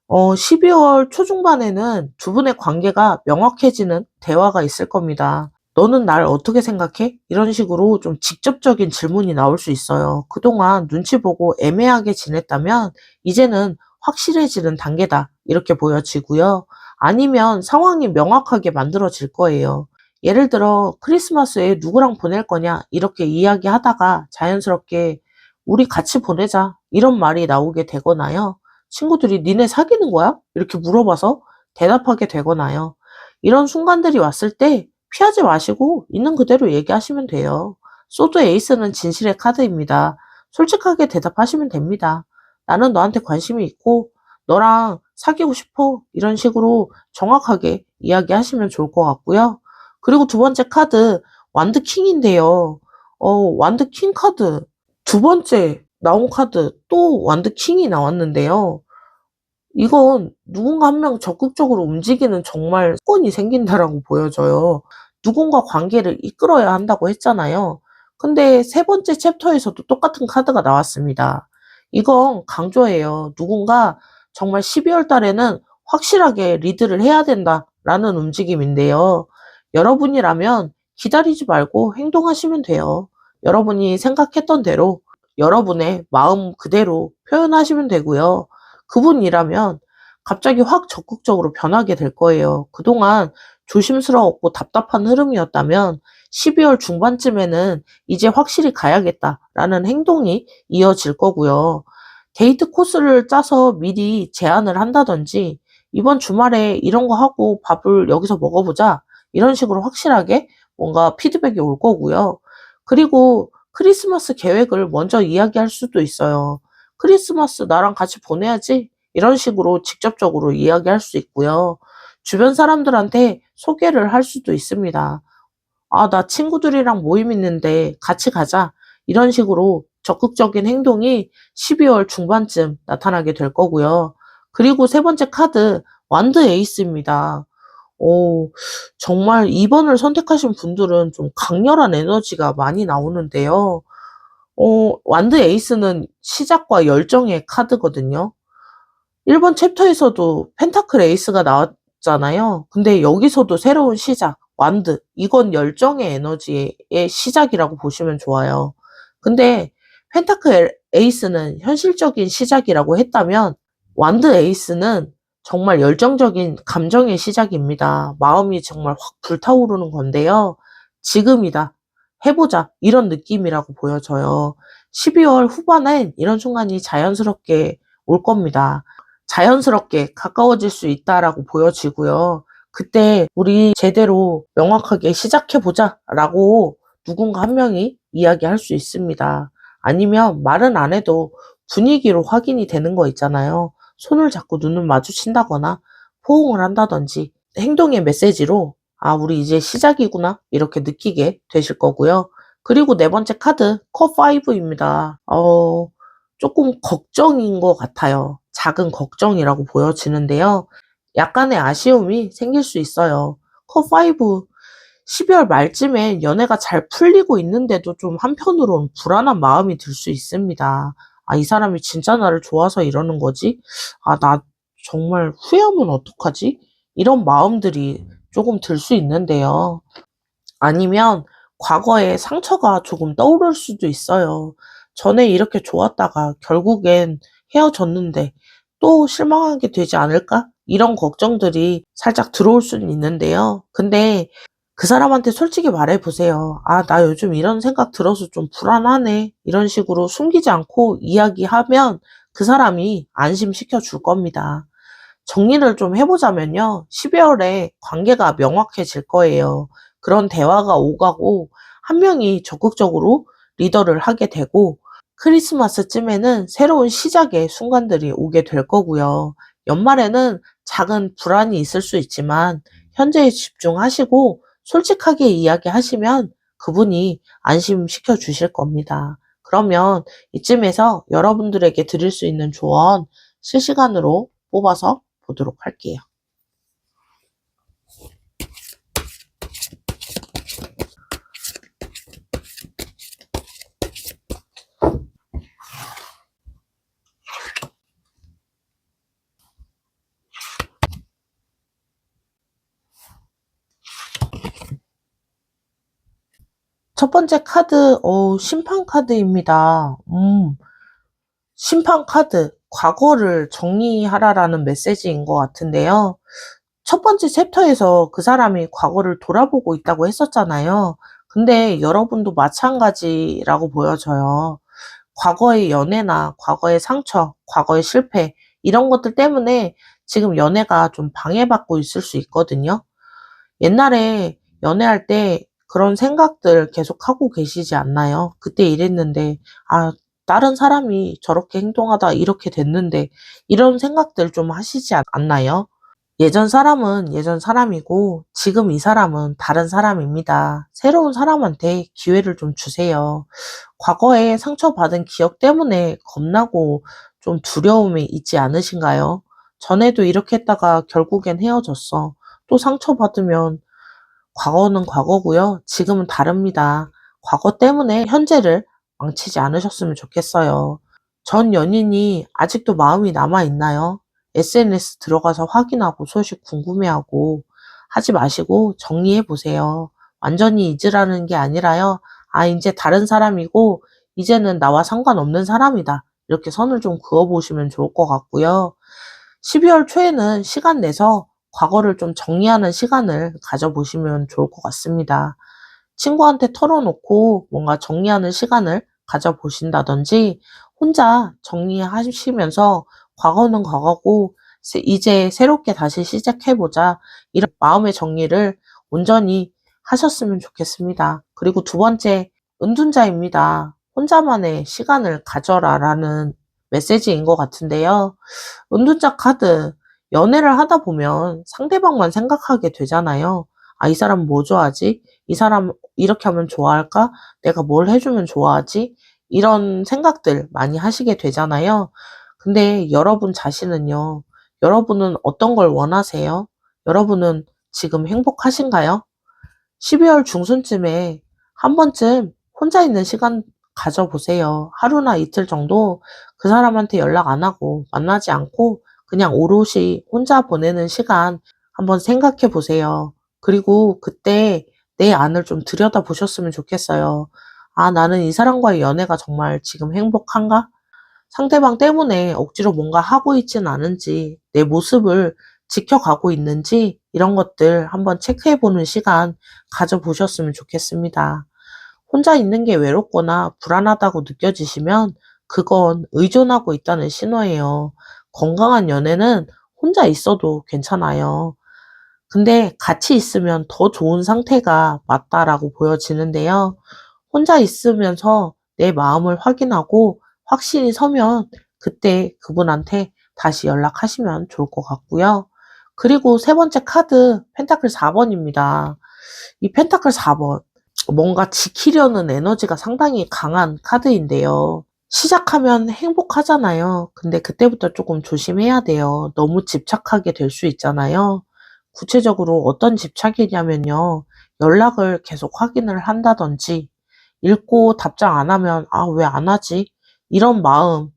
12월 초중반에는 두 분의 관계가 명확해지는 대화가 있을 겁니다. 너는 날 어떻게 생각해? 이런 식으로 좀 직접적인 질문이 나올 수 있어요. 그동안 눈치 보고 애매하게 지냈다면 이제는 확실해지는 단계다. 이렇게 보여지고요. 아니면 상황이 명확하게 만들어질 거예요. 예를 들어 크리스마스에 누구랑 보낼 거냐 이렇게 이야기하다가 자연스럽게 우리 같이 보내자 이런 말이 나오게 되거나요. 친구들이 니네 사귀는 거야? 이렇게 물어봐서 대답하게 되거나요. 이런 순간들이 왔을 때 피하지 마시고 있는 그대로 얘기하시면 돼요. 소드 에이스는 진실의 카드입니다. 솔직하게 대답하시면 됩니다. 나는 너한테 관심이 있고 너랑 사귀고 싶어. 이런 식으로 정확하게 이야기하시면 좋을 것 같고요. 그리고 두 번째 카드 완드 킹인데요. 완드 킹 카드 두 번째 나온 카드 또 완드 킹이 나왔는데요. 이건 누군가 한 명 적극적으로 움직이는 정말 사건이 생긴다라고 보여져요. 누군가 관계를 이끌어야 한다고 했잖아요. 근데 세 번째 챕터에서도 똑같은 카드가 나왔습니다. 이건 강조해요. 누군가 정말 12월 달에는 확실하게 리드를 해야 된다라는 움직임인데요. 여러분이라면 기다리지 말고 행동하시면 돼요. 여러분이 생각했던 대로 여러분의 마음 그대로 표현하시면 되고요. 그분이라면 갑자기 확 적극적으로 변하게 될 거예요. 그동안 조심스러웠고 답답한 흐름이었다면 12월 중반쯤에는 이제 확실히 가야겠다라는 행동이 이어질 거고요. 데이트 코스를 짜서 미리 제안을 한다든지 이번 주말에 이런 거 하고 밥을 여기서 먹어보자. 이런 식으로 확실하게 뭔가 피드백이 올 거고요. 그리고 크리스마스 계획을 먼저 이야기할 수도 있어요. 크리스마스 나랑 같이 보내야지. 이런 식으로 직접적으로 이야기할 수 있고요. 주변 사람들한테 소개를 할 수도 있습니다. 아, 나 친구들이랑 모임 있는데 같이 가자. 이런 식으로 적극적인 행동이 12월 중반쯤 나타나게 될 거고요. 그리고 세 번째 카드, 완드 에이스입니다. 오, 정말 2번을 선택하신 분들은 좀 강렬한 에너지가 많이 나오는데요. 완드 에이스는 시작과 열정의 카드거든요. 1번 챕터에서도 펜타클 에이스가 나왔잖아요. 근데 여기서도 새로운 시작, 완드, 이건 열정의 에너지의 시작이라고 보시면 좋아요. 근데 펜타클 에이스는 현실적인 시작이라고 했다면 완드 에이스는 정말 열정적인 감정의 시작입니다. 마음이 정말 확 불타오르는 건데요. 지금이다. 해보자. 이런 느낌이라고 보여져요. 12월 후반엔 이런 순간이 자연스럽게 올 겁니다. 자연스럽게 가까워질 수 있다라고 보여지고요. 그때 우리 제대로 명확하게 시작해보자 라고 누군가 한 명이 이야기할 수 있습니다. 아니면 말은 안 해도 분위기로 확인이 되는 거 있잖아요. 손을 잡고 눈을 마주친다거나 포옹을 한다든지 행동의 메시지로 아, 우리 이제 시작이구나 이렇게 느끼게 되실 거고요. 그리고 네 번째 카드 컵5입니다. 조금 걱정인 것 같아요. 작은 걱정이라고 보여지는데요. 약간의 아쉬움이 생길 수 있어요. 컵5 12월 말쯤엔 연애가 잘 풀리고 있는데도 좀 한편으로는 불안한 마음이 들 수 있습니다. 아, 이 사람이 진짜 나를 좋아서 이러는 거지? 아, 나 정말 후회하면 어떡하지? 이런 마음들이 조금 들 수 있는데요. 아니면 과거의 상처가 조금 떠오를 수도 있어요. 전에 이렇게 좋았다가 결국엔 헤어졌는데 또 실망하게 되지 않을까? 이런 걱정들이 살짝 들어올 수는 있는데요. 근데 그 사람한테 솔직히 말해보세요. 아, 나 요즘 이런 생각 들어서 좀 불안하네. 이런 식으로 숨기지 않고 이야기하면 그 사람이 안심시켜 줄 겁니다. 정리를 좀 해보자면요. 12월에 관계가 명확해질 거예요. 그런 대화가 오가고 한 명이 적극적으로 리더를 하게 되고 크리스마스쯤에는 새로운 시작의 순간들이 오게 될 거고요. 연말에는 작은 불안이 있을 수 있지만 현재에 집중하시고 솔직하게 이야기하시면 그분이 안심시켜 주실 겁니다. 그러면 이쯤에서 여러분들에게 드릴 수 있는 조언 실시간으로 뽑아서 보도록 할게요. 첫 번째 카드, 심판 카드입니다. 심판 카드, 과거를 정리하라라는 메시지인 것 같은데요. 첫 번째 챕터에서 그 사람이 과거를 돌아보고 있다고 했었잖아요. 근데 여러분도 마찬가지라고 보여져요. 과거의 연애나 과거의 상처, 과거의 실패, 이런 것들 때문에 지금 연애가 좀 방해받고 있을 수 있거든요. 옛날에 연애할 때 그런 생각들 계속 하고 계시지 않나요? 그때 이랬는데, 아, 다른 사람이 저렇게 행동하다 이렇게 됐는데, 이런 생각들 좀 하시지 않나요? 예전 사람은 예전 사람이고 지금 이 사람은 다른 사람입니다. 새로운 사람한테 기회를 좀 주세요. 과거에 상처받은 기억 때문에 겁나고 좀 두려움이 있지 않으신가요? 전에도 이렇게 했다가 결국엔 헤어졌어. 또 상처받으면 과거는 과거고요. 지금은 다릅니다. 과거 때문에 현재를 망치지 않으셨으면 좋겠어요. 전 연인이 아직도 마음이 남아있나요? SNS 들어가서 확인하고 소식 궁금해하고 하지 마시고 정리해보세요. 완전히 잊으라는 게 아니라요. 아, 이제 다른 사람이고, 이제는 나와 상관없는 사람이다. 이렇게 선을 좀 그어보시면 좋을 것 같고요. 12월 초에는 시간 내서 과거를 좀 정리하는 시간을 가져보시면 좋을 것 같습니다. 친구한테 털어놓고 뭔가 정리하는 시간을 가져보신다든지 혼자 정리하시면서 과거는 과거고 이제 새롭게 다시 시작해보자. 이런 마음의 정리를 온전히 하셨으면 좋겠습니다. 그리고 두 번째, 은둔자입니다. 혼자만의 시간을 가져라라는 메시지인 것 같은데요. 은둔자 카드, 연애를 하다 보면 상대방만 생각하게 되잖아요. 아, 이 사람 뭐 좋아하지? 이 사람 이렇게 하면 좋아할까? 내가 뭘 해주면 좋아하지? 이런 생각들 많이 하시게 되잖아요. 근데 여러분 자신은요, 여러분은 어떤 걸 원하세요? 여러분은 지금 행복하신가요? 12월 중순쯤에 한 번쯤 혼자 있는 시간 가져보세요. 하루나 이틀 정도 그 사람한테 연락 안 하고 만나지 않고 그냥 오롯이 혼자 보내는 시간 한번 생각해 보세요. 그리고 그때 내 안을 좀 들여다보셨으면 좋겠어요. 아, 나는 이 사람과의 연애가 정말 지금 행복한가? 상대방 때문에 억지로 뭔가 하고 있진 않은지, 내 모습을 지켜가고 있는지, 이런 것들 한번 체크해보는 시간 가져보셨으면 좋겠습니다. 혼자 있는 게 외롭거나 불안하다고 느껴지시면 그건 의존하고 있다는 신호예요. 건강한 연애는 혼자 있어도 괜찮아요. 근데 같이 있으면 더 좋은 상태가 맞다라고 보여지는데요. 혼자 있으면서 내 마음을 확인하고 확신이 서면 그때 그분한테 다시 연락하시면 좋을 것 같고요. 그리고 세 번째 카드, 펜타클 4번입니다. 이 펜타클 4번, 뭔가 지키려는 에너지가 상당히 강한 카드인데요. 시작하면 행복하잖아요. 근데 그때부터 조금 조심해야 돼요. 너무 집착하게 될 수 있잖아요. 구체적으로 어떤 집착이냐면요. 연락을 계속 확인을 한다든지, 읽고 답장 안 하면, 아, 왜 안 하지? 이런 마음.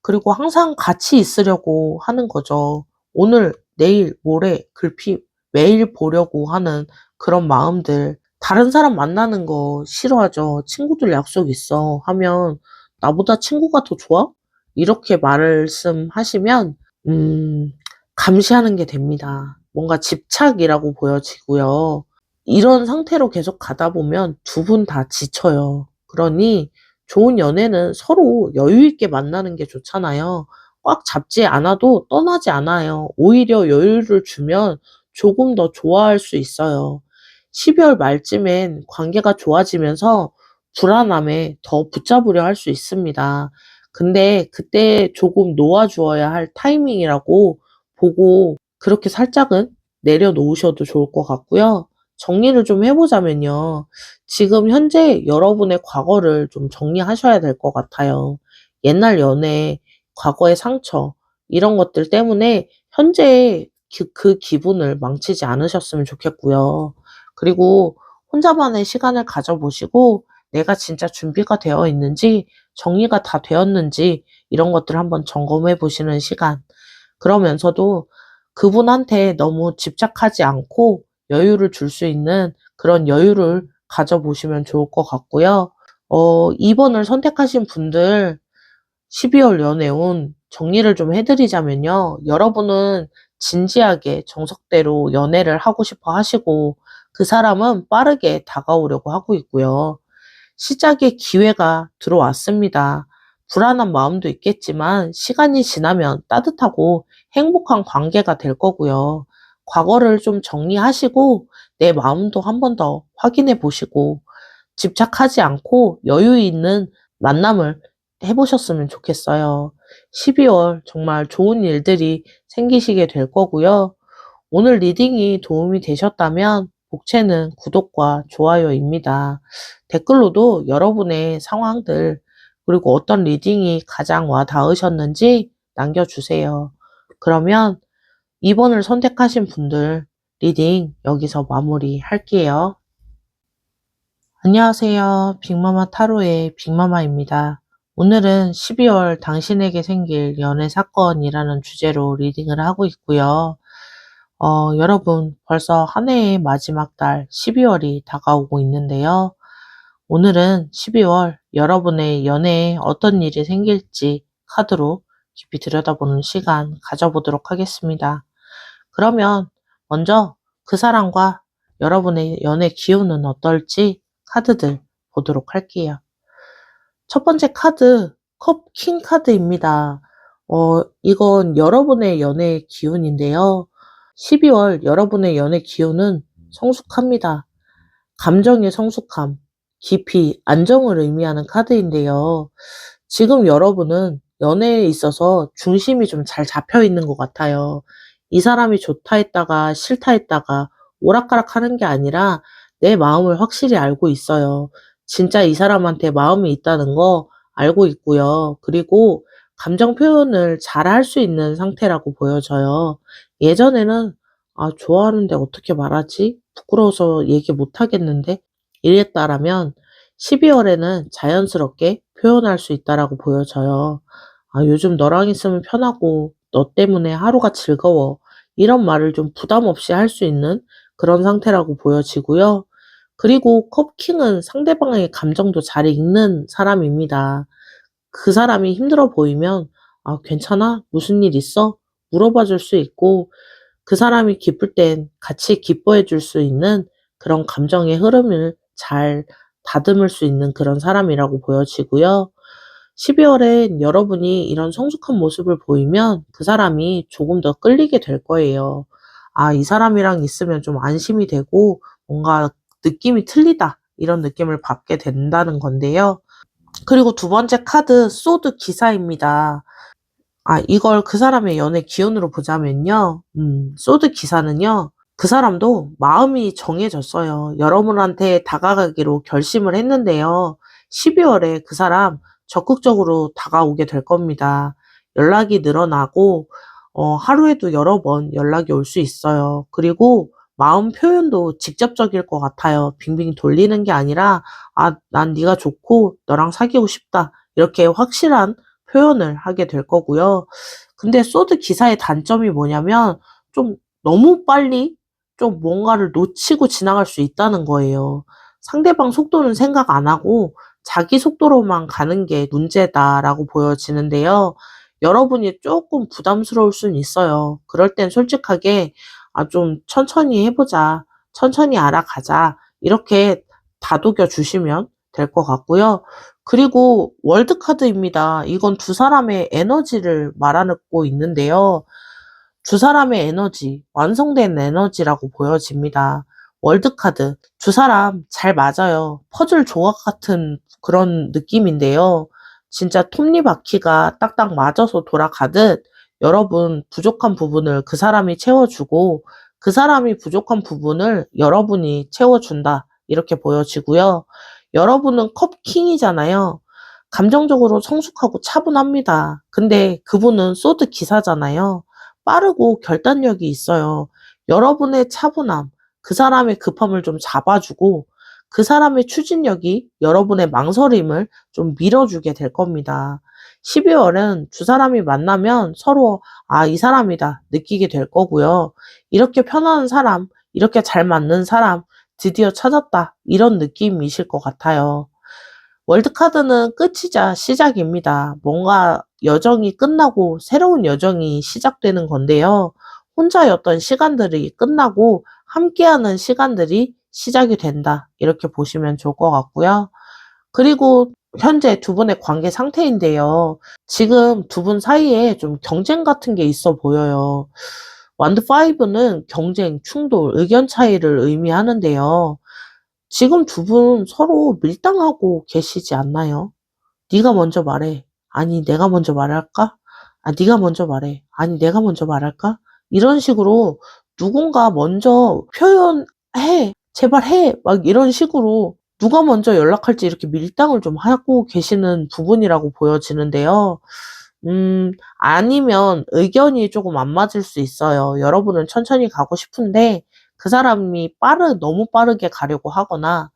그리고 항상 같이 있으려고 하는 거죠. 오늘, 내일, 모레, 글피 매일 보려고 하는 그런 마음들. 다른 사람 만나는 거 싫어하죠. 친구들 약속 있어 하면 나보다 친구가 더 좋아? 이렇게 말씀하시면 음, 감시하는 게 됩니다. 뭔가 집착이라고 보여지고요. 이런 상태로 계속 가다 보면 두 분 다 지쳐요. 그러니 좋은 연애는 서로 여유 있게 만나는 게 좋잖아요. 꽉 잡지 않아도 떠나지 않아요. 오히려 여유를 주면 조금 더 좋아할 수 있어요. 12월 말쯤엔 관계가 좋아지면서 불안함에 더 붙잡으려 할 수 있습니다. 근데 그때 조금 놓아주어야 할 타이밍이라고 보고 그렇게 살짝은 내려놓으셔도 좋을 것 같고요. 정리를 좀 해보자면요. 지금 현재 여러분의 과거를 좀 정리하셔야 될 것 같아요. 옛날 연애, 과거의 상처, 이런 것들 때문에 현재 그 기분을 망치지 않으셨으면 좋겠고요. 그리고 혼자만의 시간을 가져보시고 내가 진짜 준비가 되어 있는지 정리가 다 되었는지 이런 것들 한번 점검해 보시는 시간. 그러면서도 그분한테 너무 집착하지 않고 여유를 줄 수 있는 그런 여유를 가져보시면 좋을 것 같고요. 2번을 선택하신 분들 12월 연애운 정리를 좀 해드리자면요. 여러분은 진지하게 정석대로 연애를 하고 싶어 하시고 그 사람은 빠르게 다가오려고 하고 있고요. 시작의 기회가 들어왔습니다. 불안한 마음도 있겠지만 시간이 지나면 따뜻하고 행복한 관계가 될 거고요. 과거를 좀 정리하시고 내 마음도 한 번 더 확인해 보시고 집착하지 않고 여유 있는 만남을 해보셨으면 좋겠어요. 12월 정말 좋은 일들이 생기시게 될 거고요. 오늘 리딩이 도움이 되셨다면 복채는 구독과 좋아요입니다. 댓글로도 여러분의 상황들 그리고 어떤 리딩이 가장 와 닿으셨는지 남겨주세요. 그러면 2번을 선택하신 분들 리딩 여기서 마무리할게요. 안녕하세요. 빅마마 타로의 빅마마입니다. 오늘은 12월 당신에게 생길 연애 사건이라는 주제로 리딩을 하고 있고요. 여러분, 벌써 한 해의 마지막 달 12월이 다가오고 있는데요. 오늘은 12월 여러분의 연애에 어떤 일이 생길지 카드로 깊이 들여다보는 시간 가져보도록 하겠습니다. 그러면 먼저 그 사람과 여러분의 연애 기운은 어떨지 카드들 보도록 할게요. 첫 번째 카드, 컵 킹 카드입니다. 이건 여러분의 연애 기운인데요. 12월 여러분의 연애 기운은 성숙합니다. 감정의 성숙함, 깊이, 안정을 의미하는 카드인데요. 지금 여러분은 연애에 있어서 중심이 좀 잘 잡혀 있는 것 같아요. 이 사람이 좋다 했다가 싫다 했다가 오락가락 하는 게 아니라 내 마음을 확실히 알고 있어요. 진짜 이 사람한테 마음이 있다는 거 알고 있고요. 그리고 감정 표현을 잘 할 수 있는 상태라고 보여져요. 예전에는 좋아하는데 어떻게 말하지? 부끄러워서 얘기 못 하겠는데? 이랬다라면 12월에는 자연스럽게 표현할 수 있다라고 보여져요. 요즘 너랑 있으면 편하고 너 때문에 하루가 즐거워. 이런 말을 좀 부담 없이 할 수 있는 그런 상태라고 보여지고요. 그리고 컵킹은 상대방의 감정도 잘 읽는 사람입니다. 그 사람이 힘들어 보이면 괜찮아? 무슨 일 있어? 물어봐 줄 수 있고 그 사람이 기쁠 땐 같이 기뻐해 줄 수 있는 그런 감정의 흐름을 잘 다듬을 수 있는 그런 사람이라고 보여지고요. 12월엔 여러분이 이런 성숙한 모습을 보이면 그 사람이 조금 더 끌리게 될 거예요. 이 사람이랑 있으면 좀 안심이 되고 뭔가 느낌이 틀리다. 이런 느낌을 받게 된다는 건데요. 그리고 두 번째 카드, 소드 기사입니다. 이걸 그 사람의 연애 기운으로 보자면요. 소드 기사는요. 그 사람도 마음이 정해졌어요. 여러분한테 다가가기로 결심을 했는데요. 12월에 그 사람 적극적으로 다가오게 될 겁니다. 연락이 늘어나고 하루에도 여러 번 연락이 올 수 있어요. 그리고 마음 표현도 직접적일 것 같아요. 빙빙 돌리는 게 아니라 난 네가 좋고 너랑 사귀고 싶다. 이렇게 확실한 표현을 하게 될 거고요. 근데 소드 기사의 단점이 뭐냐면 좀 너무 빨리 좀 뭔가를 놓치고 지나갈 수 있다는 거예요. 상대방 속도는 생각 안 하고 자기 속도로만 가는 게 문제다라고 보여지는데요. 여러분이 조금 부담스러울 수는 있어요. 그럴 땐 솔직하게 좀 천천히 해보자. 천천히 알아가자. 이렇게 다독여 주시면 될 것 같고요. 그리고 월드카드입니다. 이건 두 사람의 에너지를 말하고 있는데요. 두 사람의 에너지, 완성된 에너지라고 보여집니다. 월드카드, 두 사람 잘 맞아요. 퍼즐 조각 같은 그런 느낌인데요. 진짜 톱니바퀴가 딱딱 맞아서 돌아가듯 여러분 부족한 부분을 그 사람이 채워주고 그 사람이 부족한 부분을 여러분이 채워준다. 이렇게 보여지고요. 여러분은 컵킹이잖아요. 감정적으로 성숙하고 차분합니다. 근데 그분은 소드 기사잖아요. 빠르고 결단력이 있어요. 여러분의 차분함, 그 사람의 급함을 좀 잡아주고 그 사람의 추진력이 여러분의 망설임을 좀 밀어주게 될 겁니다. 12월은 두 사람이 만나면 서로 이 사람이다 느끼게 될 거고요. 이렇게 편한 사람, 이렇게 잘 맞는 사람 드디어 찾았다 이런 느낌이실 것 같아요. 월드카드는 끝이자 시작입니다. 뭔가 여정이 끝나고 새로운 여정이 시작되는 건데요. 혼자였던 시간들이 끝나고 함께하는 시간들이 시작이 된다. 이렇게 보시면 좋을 것 같고요. 그리고 현재 두 분의 관계 상태인데요. 지금 두 분 사이에 좀 경쟁 같은 게 있어 보여요. 완드 5는 경쟁, 충돌, 의견 차이를 의미하는데요. 지금 두 분 서로 밀당하고 계시지 않나요? 네가 먼저 말해. 아니, 내가 먼저 말할까? 네가 먼저 말해. 아니, 내가 먼저 말할까? 이런 식으로 누군가 먼저 표현해. 제발 해. 막 이런 식으로 누가 먼저 연락할지 이렇게 밀당을 좀 하고 계시는 부분이라고 보여지는데요. 아니면 의견이 조금 안 맞을 수 있어요. 여러분은 천천히 가고 싶은데 그 사람이 너무 빠르게 가려고 하거나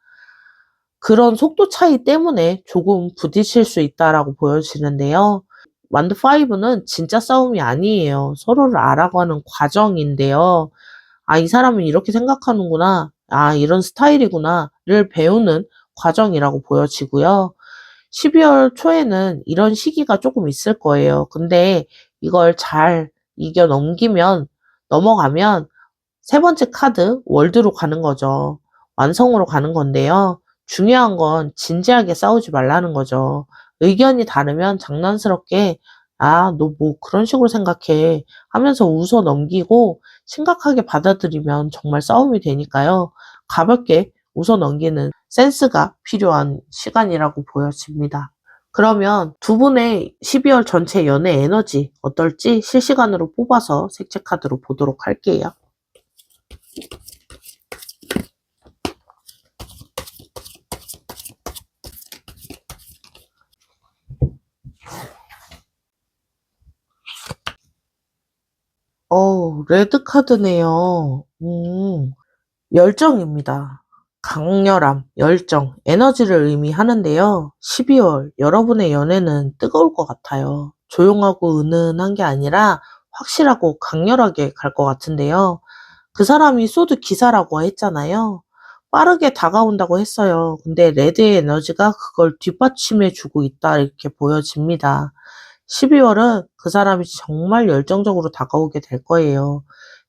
그런 속도 차이 때문에 조금 부딪힐 수 있다라고 보여지는데요. 완드 5는 진짜 싸움이 아니에요. 서로를 알아가는 과정인데요. '아 이 사람은 이렇게 생각하는구나. 아 이런 스타일이구나.'를 배우는 과정이라고 보여지고요. 12월 초에는 이런 시기가 조금 있을 거예요. 근데 이걸 잘 이겨 넘어가면 세 번째 카드 월드로 가는 거죠. 완성으로 가는 건데요. 중요한 건 진지하게 싸우지 말라는 거죠. 의견이 다르면 장난스럽게 "아 너 뭐 그런 식으로 생각해." 하면서 웃어 넘기고 심각하게 받아들이면 정말 싸움이 되니까요. 가볍게 웃어 넘기는 센스가 필요한 시간이라고 보여집니다. 그러면 두 분의 12월 전체 연애 에너지 어떨지 실시간으로 뽑아서 색채 카드로 보도록 할게요. 레드 카드네요. 열정입니다. 강렬함, 열정, 에너지를 의미하는데요. 12월 여러분의 연애는 뜨거울 것 같아요. 조용하고 은은한 게 아니라 확실하고 강렬하게 갈 것 같은데요. 그 사람이 소드 기사라고 했잖아요. 빠르게 다가온다고 했어요. 근데 레드의 에너지가 그걸 뒷받침해 주고 있다 이렇게 보여집니다. 12월은 그 사람이 정말 열정적으로 다가오게 될 거예요.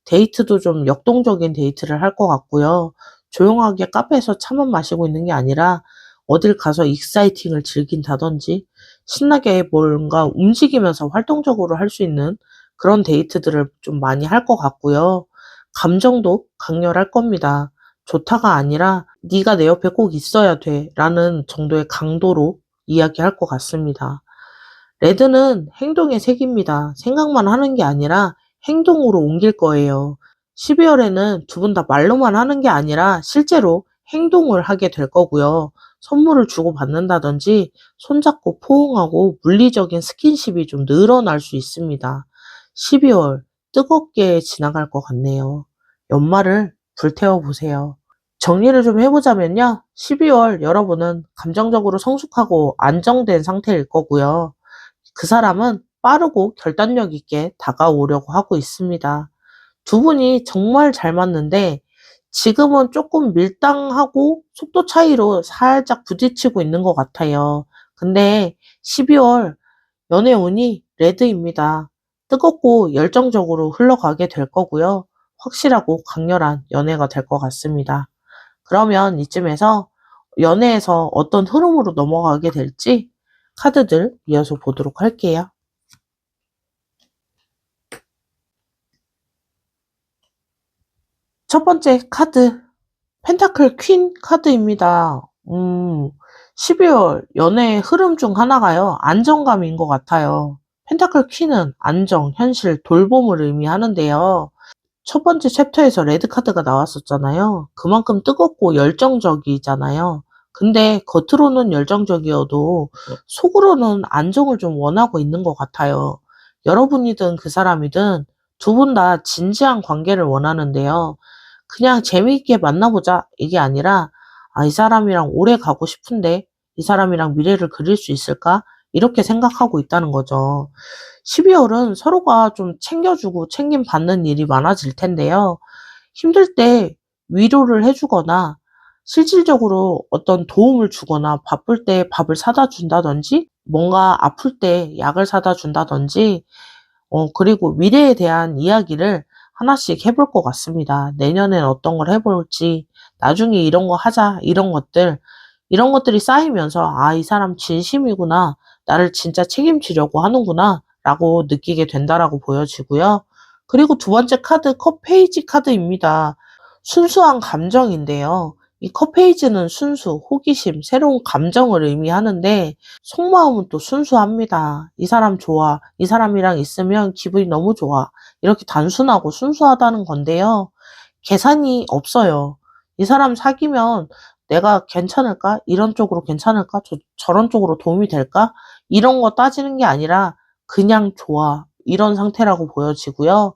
데이트도 좀 역동적인 데이트를 할 것 같고요. 조용하게 카페에서 차만 마시고 있는 게 아니라 어딜 가서 익사이팅을 즐긴다든지 신나게 뭔가 움직이면서 활동적으로 할 수 있는 그런 데이트들을 좀 많이 할 것 같고요. 감정도 강렬할 겁니다. 좋다가 아니라 "네가 내 옆에 꼭 있어야 돼."라는 정도의 강도로 이야기할 것 같습니다. 레드는 행동의 색입니다. 생각만 하는 게 아니라 행동으로 옮길 거예요. 12월에는 두 분 다 말로만 하는 게 아니라 실제로 행동을 하게 될 거고요. 선물을 주고받는다든지 손잡고 포옹하고 물리적인 스킨십이 좀 늘어날 수 있습니다. 12월 뜨겁게 지나갈 것 같네요. 연말을 불태워 보세요. 정리를 좀 해보자면요. 12월 여러분은 감정적으로 성숙하고 안정된 상태일 거고요. 그 사람은 빠르고 결단력 있게 다가오려고 하고 있습니다. 두 분이 정말 잘 맞는데 지금은 조금 밀당하고 속도 차이로 살짝 부딪히고 있는 것 같아요. 근데 12월 연애 운이 레드입니다. 뜨겁고 열정적으로 흘러가게 될 거고요. 확실하고 강렬한 연애가 될 것 같습니다. 그러면 이쯤에서 연애에서 어떤 흐름으로 넘어가게 될지 카드들 이어서 보도록 할게요. 첫 번째 카드, 펜타클 퀸 카드입니다. 12월 연애의 흐름 중 하나가요, 안정감인 것 같아요. 펜타클 퀸은 안정, 현실, 돌봄을 의미하는데요. 첫 번째 챕터에서 레드 카드가 나왔었잖아요. 그만큼 뜨겁고 열정적이잖아요. 근데 겉으로는 열정적이어도 속으로는 안정을 좀 원하고 있는 것 같아요. 여러분이든 그 사람이든 두 분 다 진지한 관계를 원하는데요. 그냥 재미있게 만나보자 이게 아니라 이 사람이랑 오래 가고 싶은데 이 사람이랑 미래를 그릴 수 있을까? 이렇게 생각하고 있다는 거죠. 12월은 서로가 좀 챙겨주고 챙김받는 일이 많아질 텐데요. 힘들 때 위로를 해주거나 실질적으로 어떤 도움을 주거나 바쁠 때 밥을 사다 준다든지 뭔가 아플 때 약을 사다 준다든지 그리고 미래에 대한 이야기를 하나씩 해볼 것 같습니다. 내년엔 어떤 걸 해볼지, 나중에 이런 거 하자, 이런 것들이 쌓이면서, 이 사람 진심이구나, 나를 진짜 책임지려고 하는구나, 라고 느끼게 된다라고 보여지고요. 그리고 두 번째 카드, 컵 페이지 카드입니다. 순수한 감정인데요. 이 컵 페이지는 순수, 호기심, 새로운 감정을 의미하는데, 속마음은 또 순수합니다. 이 사람 좋아. 이 사람이랑 있으면 기분이 너무 좋아. 이렇게 단순하고 순수하다는 건데요. 계산이 없어요. 이 사람 사귀면 내가 괜찮을까? 이런 쪽으로 괜찮을까? 저런 쪽으로 도움이 될까? 이런 거 따지는 게 아니라 그냥 좋아. 이런 상태라고 보여지고요.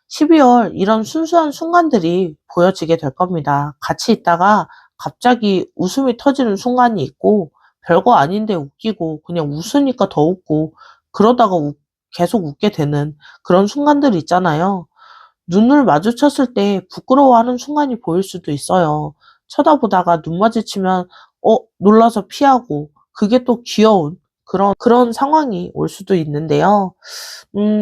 12월 이런 순수한 순간들이 보여지게 될 겁니다. 같이 있다가 갑자기 웃음이 터지는 순간이 있고, 별거 아닌데 웃기고 그냥 웃으니까 더 웃고 그러다가 계속 웃게 되는 그런 순간들이 있잖아요. 눈을 마주쳤을 때 부끄러워하는 순간이 보일 수도 있어요. 쳐다보다가 눈 마주치면 놀라서 피하고 그게 또 귀여운 그런 상황이 올 수도 있는데요.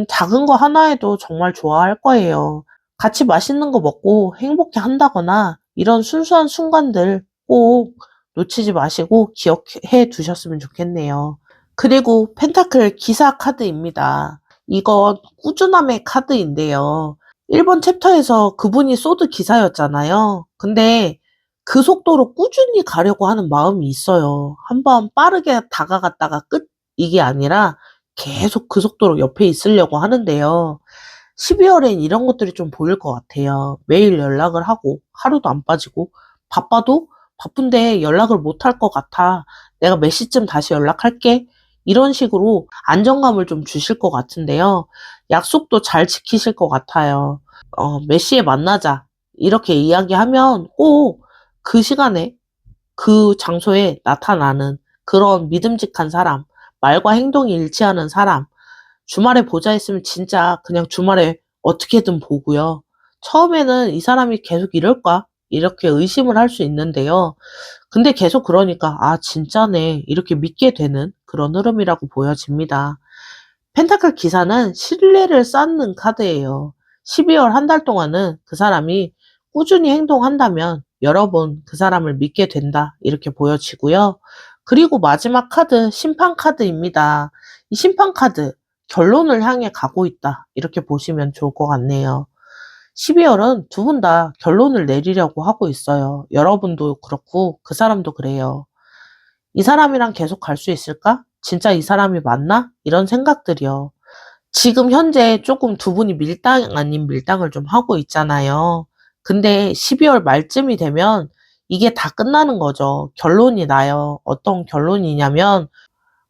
작은 거 하나에도 정말 좋아할 거예요. 같이 맛있는 거 먹고 행복해 한다거나 이런 순수한 순간들 꼭 놓치지 마시고 기억해 두셨으면 좋겠네요. 그리고 펜타클 기사 카드입니다. 이건 꾸준함의 카드인데요. 1번 챕터에서 그분이 소드 기사였잖아요. 근데 그 속도로 꾸준히 가려고 하는 마음이 있어요. 한번 빠르게 다가갔다가 끝 이게 아니라 계속 그 속도로 옆에 있으려고 하는데요. 12월엔 이런 것들이 좀 보일 것 같아요. 매일 연락을 하고 하루도 안 빠지고 바빠도 바쁜데 연락을 못 할 것 같아. 내가 몇 시쯤 다시 연락할게. 이런 식으로 안정감을 좀 주실 것 같은데요. 약속도 잘 지키실 것 같아요. 몇 시에 만나자. 이렇게 이야기하면 꼭 그 시간에 그 장소에 나타나는 그런 믿음직한 사람, 말과 행동이 일치하는 사람, 주말에 보자 했으면 진짜 그냥 주말에 어떻게든 보고요. 처음에는 이 사람이 계속 이럴까? 이렇게 의심을 할 수 있는데요. 근데 계속 그러니까, 아, 진짜네. 이렇게 믿게 되는 그런 흐름이라고 보여집니다. 펜타클 기사는 신뢰를 쌓는 카드예요. 12월 한 달 동안은 그 사람이 꾸준히 행동한다면 여러 번 그 사람을 믿게 된다. 이렇게 보여지고요. 그리고 마지막 카드, 심판 카드입니다. 이 심판 카드, 결론을 향해 가고 있다. 이렇게 보시면 좋을 것 같네요. 12월은 두 분 다 결론을 내리려고 하고 있어요. 여러분도 그렇고 그 사람도 그래요. 이 사람이랑 계속 갈 수 있을까? 진짜 이 사람이 맞나? 이런 생각들이요. 지금 현재 조금 두 분이 밀당 아닌 밀당을 좀 하고 있잖아요. 근데 12월 말쯤이 되면 이게 다 끝나는 거죠. 결론이 나요. 어떤 결론이냐면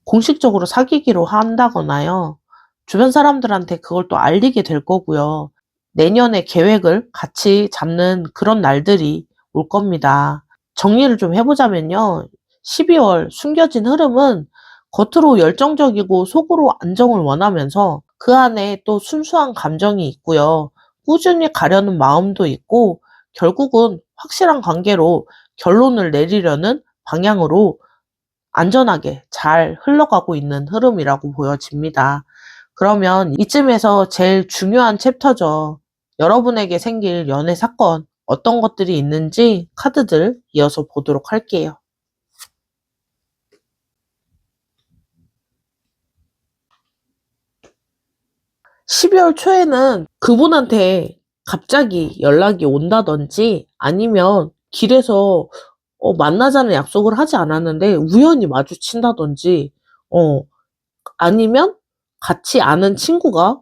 공식적으로 사귀기로 한다거나요. 주변 사람들한테 그걸 또 알리게 될 거고요. 내년에 계획을 같이 잡는 그런 날들이 올 겁니다. 정리를 좀 해보자면요. 12월 숨겨진 흐름은 겉으로 열정적이고 속으로 안정을 원하면서 그 안에 또 순수한 감정이 있고요. 꾸준히 가려는 마음도 있고 결국은 확실한 관계로 결론을 내리려는 방향으로 안전하게 잘 흘러가고 있는 흐름이라고 보여집니다. 그러면 이쯤에서 제일 중요한 챕터죠. 여러분에게 생길 연애 사건, 어떤 것들이 있는지 카드들 이어서 보도록 할게요. 12월 초에는 그분한테 갑자기 연락이 온다든지 아니면 길에서 만나자는 약속을 하지 않았는데 우연히 마주친다든지 아니면 같이 아는 친구가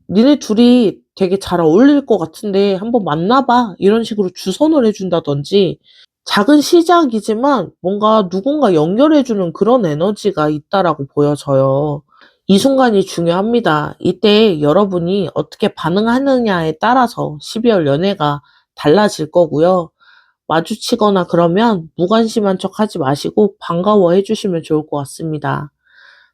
니네 둘이 되게 잘 어울릴 것 같은데 한번 만나봐. 이런 식으로 주선을 해준다든지 작은 시작이지만 뭔가 누군가 연결해주는 그런 에너지가 있다라고 보여져요. 이 순간이 중요합니다. 이때 여러분이 어떻게 반응하느냐에 따라서 12월 연애가 달라질 거고요. 마주치거나 그러면 무관심한 척 하지 마시고 반가워해 주시면 좋을 것 같습니다.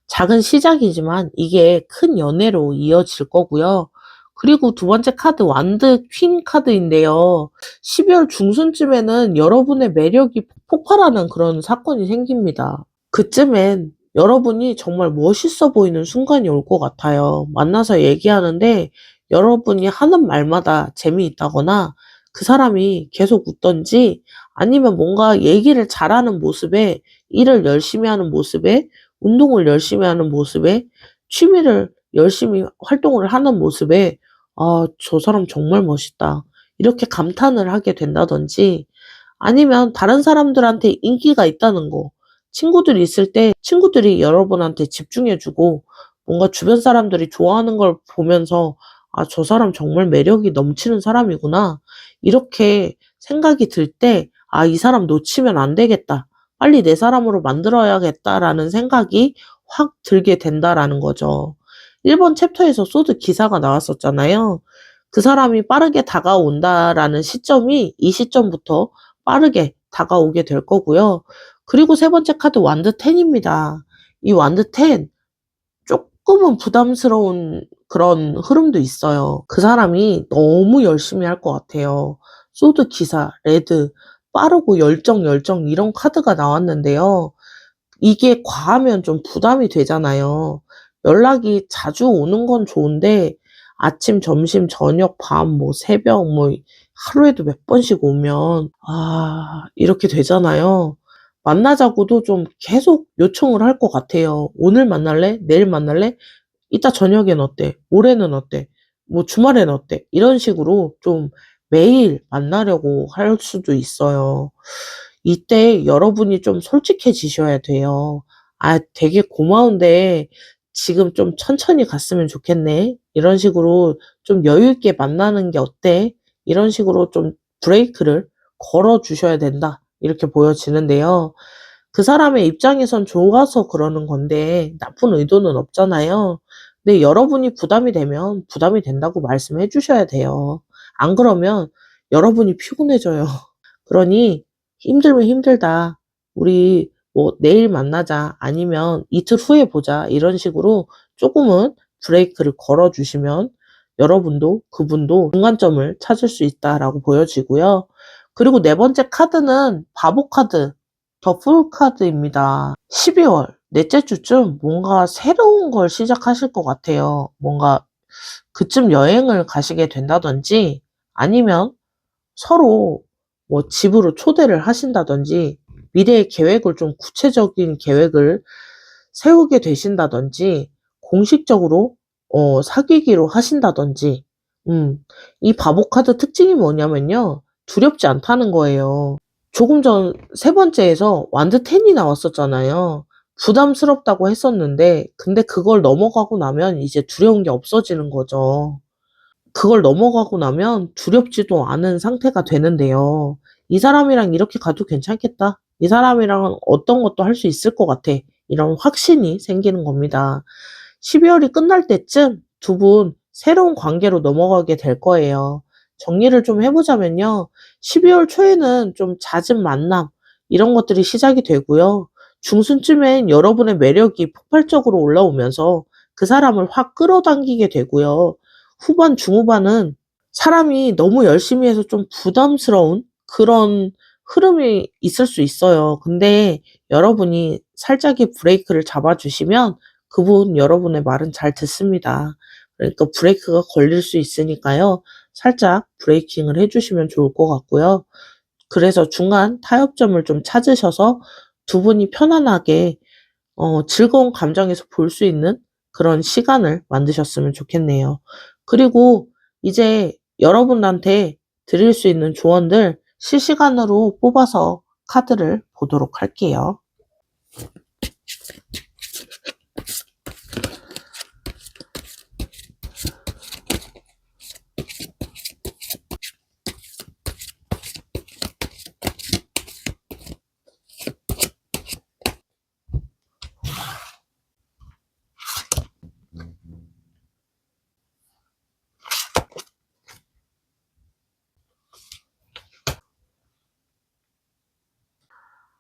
작은 시작이지만 이게 큰 연애로 이어질 거고요. 그리고 두 번째 카드 완드 퀸 카드인데요. 12월 중순쯤에는 여러분의 매력이 폭발하는 그런 사건이 생깁니다. 그쯤엔 여러분이 정말 멋있어 보이는 순간이 올 것 같아요. 만나서 얘기하는데 여러분이 하는 말마다 재미있다거나 그 사람이 계속 웃던지 아니면 뭔가 얘기를 잘하는 모습에 일을 열심히 하는 모습에 운동을 열심히 하는 모습에 취미를 열심히 활동을 하는 모습에 아, 저 사람 정말 멋있다. 이렇게 감탄을 하게 된다든지 아니면 다른 사람들한테 인기가 있다는 거. 친구들이 있을 때 친구들이 여러분한테 집중해주고 뭔가 주변 사람들이 좋아하는 걸 보면서 아, 저 사람 정말 매력이 넘치는 사람이구나. 이렇게 생각이 들 때 아, 이 사람 놓치면 안 되겠다. 빨리 내 사람으로 만들어야겠다라는 생각이 확 들게 된다라는 거죠. 1번 챕터에서 소드 기사가 나왔었잖아요. 그 사람이 빠르게 다가온다라는 시점이 이 시점부터 빠르게 다가오게 될 거고요. 그리고 세 번째 카드 완드 10입니다. 이 완드 10 조금은 부담스러운 그런 흐름도 있어요. 그 사람이 너무 열심히 할 것 같아요. 소드 기사, 레드, 빠르고 열정 이런 카드가 나왔는데요. 이게 과하면 좀 부담이 되잖아요. 연락이 자주 오는 건 좋은데 아침, 점심, 저녁, 밤, 뭐 새벽, 뭐 하루에도 몇 번씩 오면 이렇게 되잖아요. 만나자고도 좀 계속 요청을 할 것 같아요. 오늘 만날래? 내일 만날래? 이따 저녁엔 어때? 모레는 어때? 뭐 주말엔 어때? 이런 식으로 좀 매일 만나려고 할 수도 있어요. 이때 여러분이 좀 솔직해지셔야 돼요. 되게 고마운데 지금 좀 천천히 갔으면 좋겠네. 이런 식으로 좀 여유 있게 만나는 게 어때? 이런 식으로 좀 브레이크를 걸어 주셔야 된다. 이렇게 보여지는데요. 그 사람의 입장에선 좋아서 그러는 건데 나쁜 의도는 없잖아요. 근데 여러분이 부담이 되면 부담이 된다고 말씀해 주셔야 돼요. 안 그러면 여러분이 피곤해져요. 그러니 힘들면 힘들다. 우리 뭐 내일 만나자. 아니면 이틀 후에 보자. 이런 식으로 조금은 브레이크를 걸어 주시면 여러분도 그분도 중간점을 찾을 수 있다라고 보여지고요. 그리고 네 번째 카드는 바보 카드, 더 풀 카드입니다. 12월 넷째 주쯤 뭔가 새로운 걸 시작하실 것 같아요. 뭔가 그쯤 여행을 가시게 된다든지 아니면 서로 뭐 집으로 초대를 하신다든지 미래의 계획을 좀 구체적인 계획을 세우게 되신다든지 공식적으로 사귀기로 하신다든지 이 바보 카드 특징이 뭐냐면요. 두렵지 않다는 거예요. 조금 전 세 번째에서 완드 10이 나왔었잖아요. 부담스럽다고 했었는데 근데 그걸 넘어가고 나면 이제 두려운 게 없어지는 거죠. 그걸 넘어가고 나면 두렵지도 않은 상태가 되는데요. '이 사람이랑 이렇게 가도 괜찮겠다. 이 사람이랑은 어떤 것도 할 수 있을 것 같아.' 이런 확신이 생기는 겁니다. 12월이 끝날 때쯤 두 분 새로운 관계로 넘어가게 될 거예요. 정리를 좀 해 보자면요. 12월 초에는 좀 잦은 만남 이런 것들이 시작이 되고요. 중순쯤엔 여러분의 매력이 폭발적으로 올라오면서 그 사람을 확 끌어당기게 되고요. 후반, 중후반은 사람이 너무 열심히 해서 좀 부담스러운 그런 흐름이 있을 수 있어요. 근데 여러분이 살짝의 브레이크를 잡아 주시면 그분 여러분의 말은 잘 듣습니다. 그러니까 브레이크가 걸릴 수 있으니까요. 살짝 브레이킹을 해 주시면 좋을 것 같고요. 그래서 중간 타협점을 좀 찾으셔서 두 분이 편안하게 즐거운 감정에서 볼 수 있는 그런 시간을 만드셨으면 좋겠네요. 그리고 이제 여러분한테 드릴 수 있는 조언들 실시간으로 뽑아서 카드를 보도록 할게요.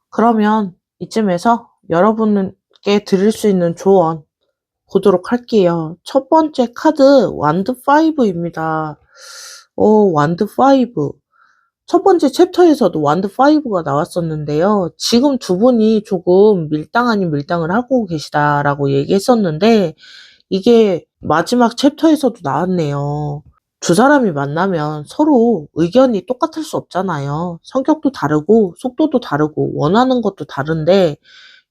그러면 이쯤에서 여러분께 드릴 수 있는 조언 보도록 할게요. 첫 번째 카드 완드 5입니다. 완드 5. 첫 번째 챕터에서도 완드 5가 나왔었는데요. 지금 두 분이 조금 밀당 아닌 밀당을 하고 계시다라고 얘기했었는데 이게 마지막 챕터에서도 나왔네요. 두 사람이 만나면 서로 의견이 똑같을 수 없잖아요. 성격도 다르고 속도도 다르고 원하는 것도 다른데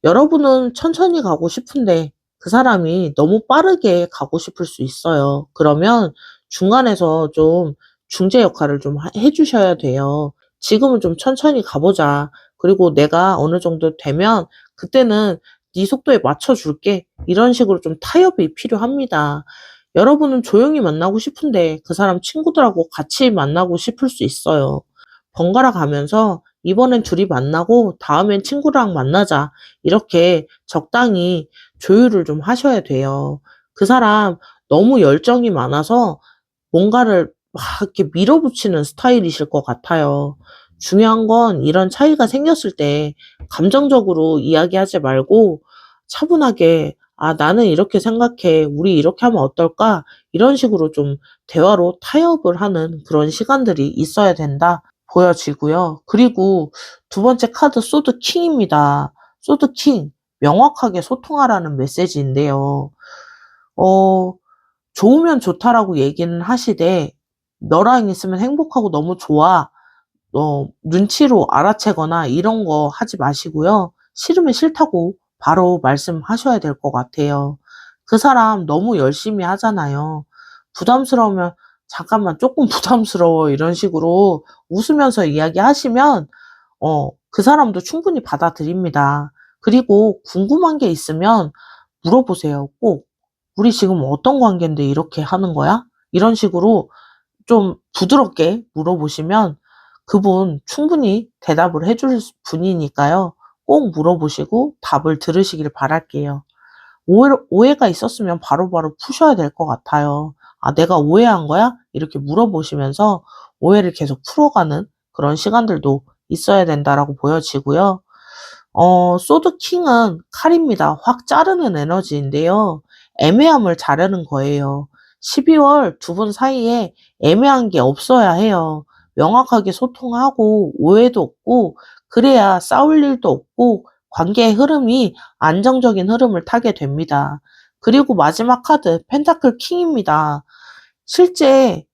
여러분은 천천히 가고 싶은데 그 사람이 너무 빠르게 가고 싶을 수 있어요. 그러면 중간에서 좀 중재 역할을 좀 해 주셔야 돼요. "지금은 좀 천천히 가 보자. 그리고 내가 어느 정도 되면 그때는 네 속도에 맞춰 줄게." 이런 식으로 좀 타협이 필요합니다. 여러분은 조용히 만나고 싶은데 그 사람 친구들하고 같이 만나고 싶을 수 있어요. 번갈아 가면서 "이번엔 둘이 만나고 다음엔 친구랑 만나자." 이렇게 적당히 조율을 좀 하셔야 돼요. 그 사람 너무 열정이 많아서 뭔가를 막 이렇게 밀어붙이는 스타일이실 것 같아요. 중요한 건 이런 차이가 생겼을 때 감정적으로 이야기하지 말고 차분하게 "아 나는 이렇게 생각해. 우리 이렇게 하면 어떨까?" 이런 식으로 좀 대화로 타협을 하는 그런 시간들이 있어야 된다 보여지고요. 그리고 두 번째 카드 소드 킹입니다. 소드 킹. 명확하게 소통하라는 메시지인데요. 어 "좋으면 좋다."라고 얘기는 하시되 "너랑 있으면 행복하고 너무 좋아." 눈치로 알아채거나 이런 거 하지 마시고요. 싫으면 싫다고 바로 말씀하셔야 될 것 같아요. 그 사람 너무 열심히 하잖아요. 부담스러우면 "잠깐만 쪼끔 부담스러워." 이런 식으로 웃으면서 이야기하시면 그 사람도 충분히 받아들입니다. 그리고 궁금한 게 있으면 물어보세요. 꼭 "우리 지금 어떤 관계인데 이렇게 하는 거야?" 이런 식으로 좀 부드럽게 물어보시면 그분 충분히 대답을 해줄 분이니까요. 꼭 물어보시고 답을 들으시길 바랄게요. 오해가 있었으면 바로바로 푸셔야 될 것 같아요. "아 내가 오해한 거야?" 이렇게 물어보시면서 오해를 계속 풀어가는 그런 시간들도 있어야 된다라고 보여지고요. 소드 킹은 칼입니다. 확 자르는 에너지인데요. 애매함을 자르는 거예요. 12월 두 분 사이에 애매한 게 없어야 해요. 명확하게 소통하고 오해도 없고 그래야 싸울 일도 없고 관계의 흐름이 안정적인 흐름을 타게 됩니다. 그리고 마지막 카드 펜타클 킹입니다. 실제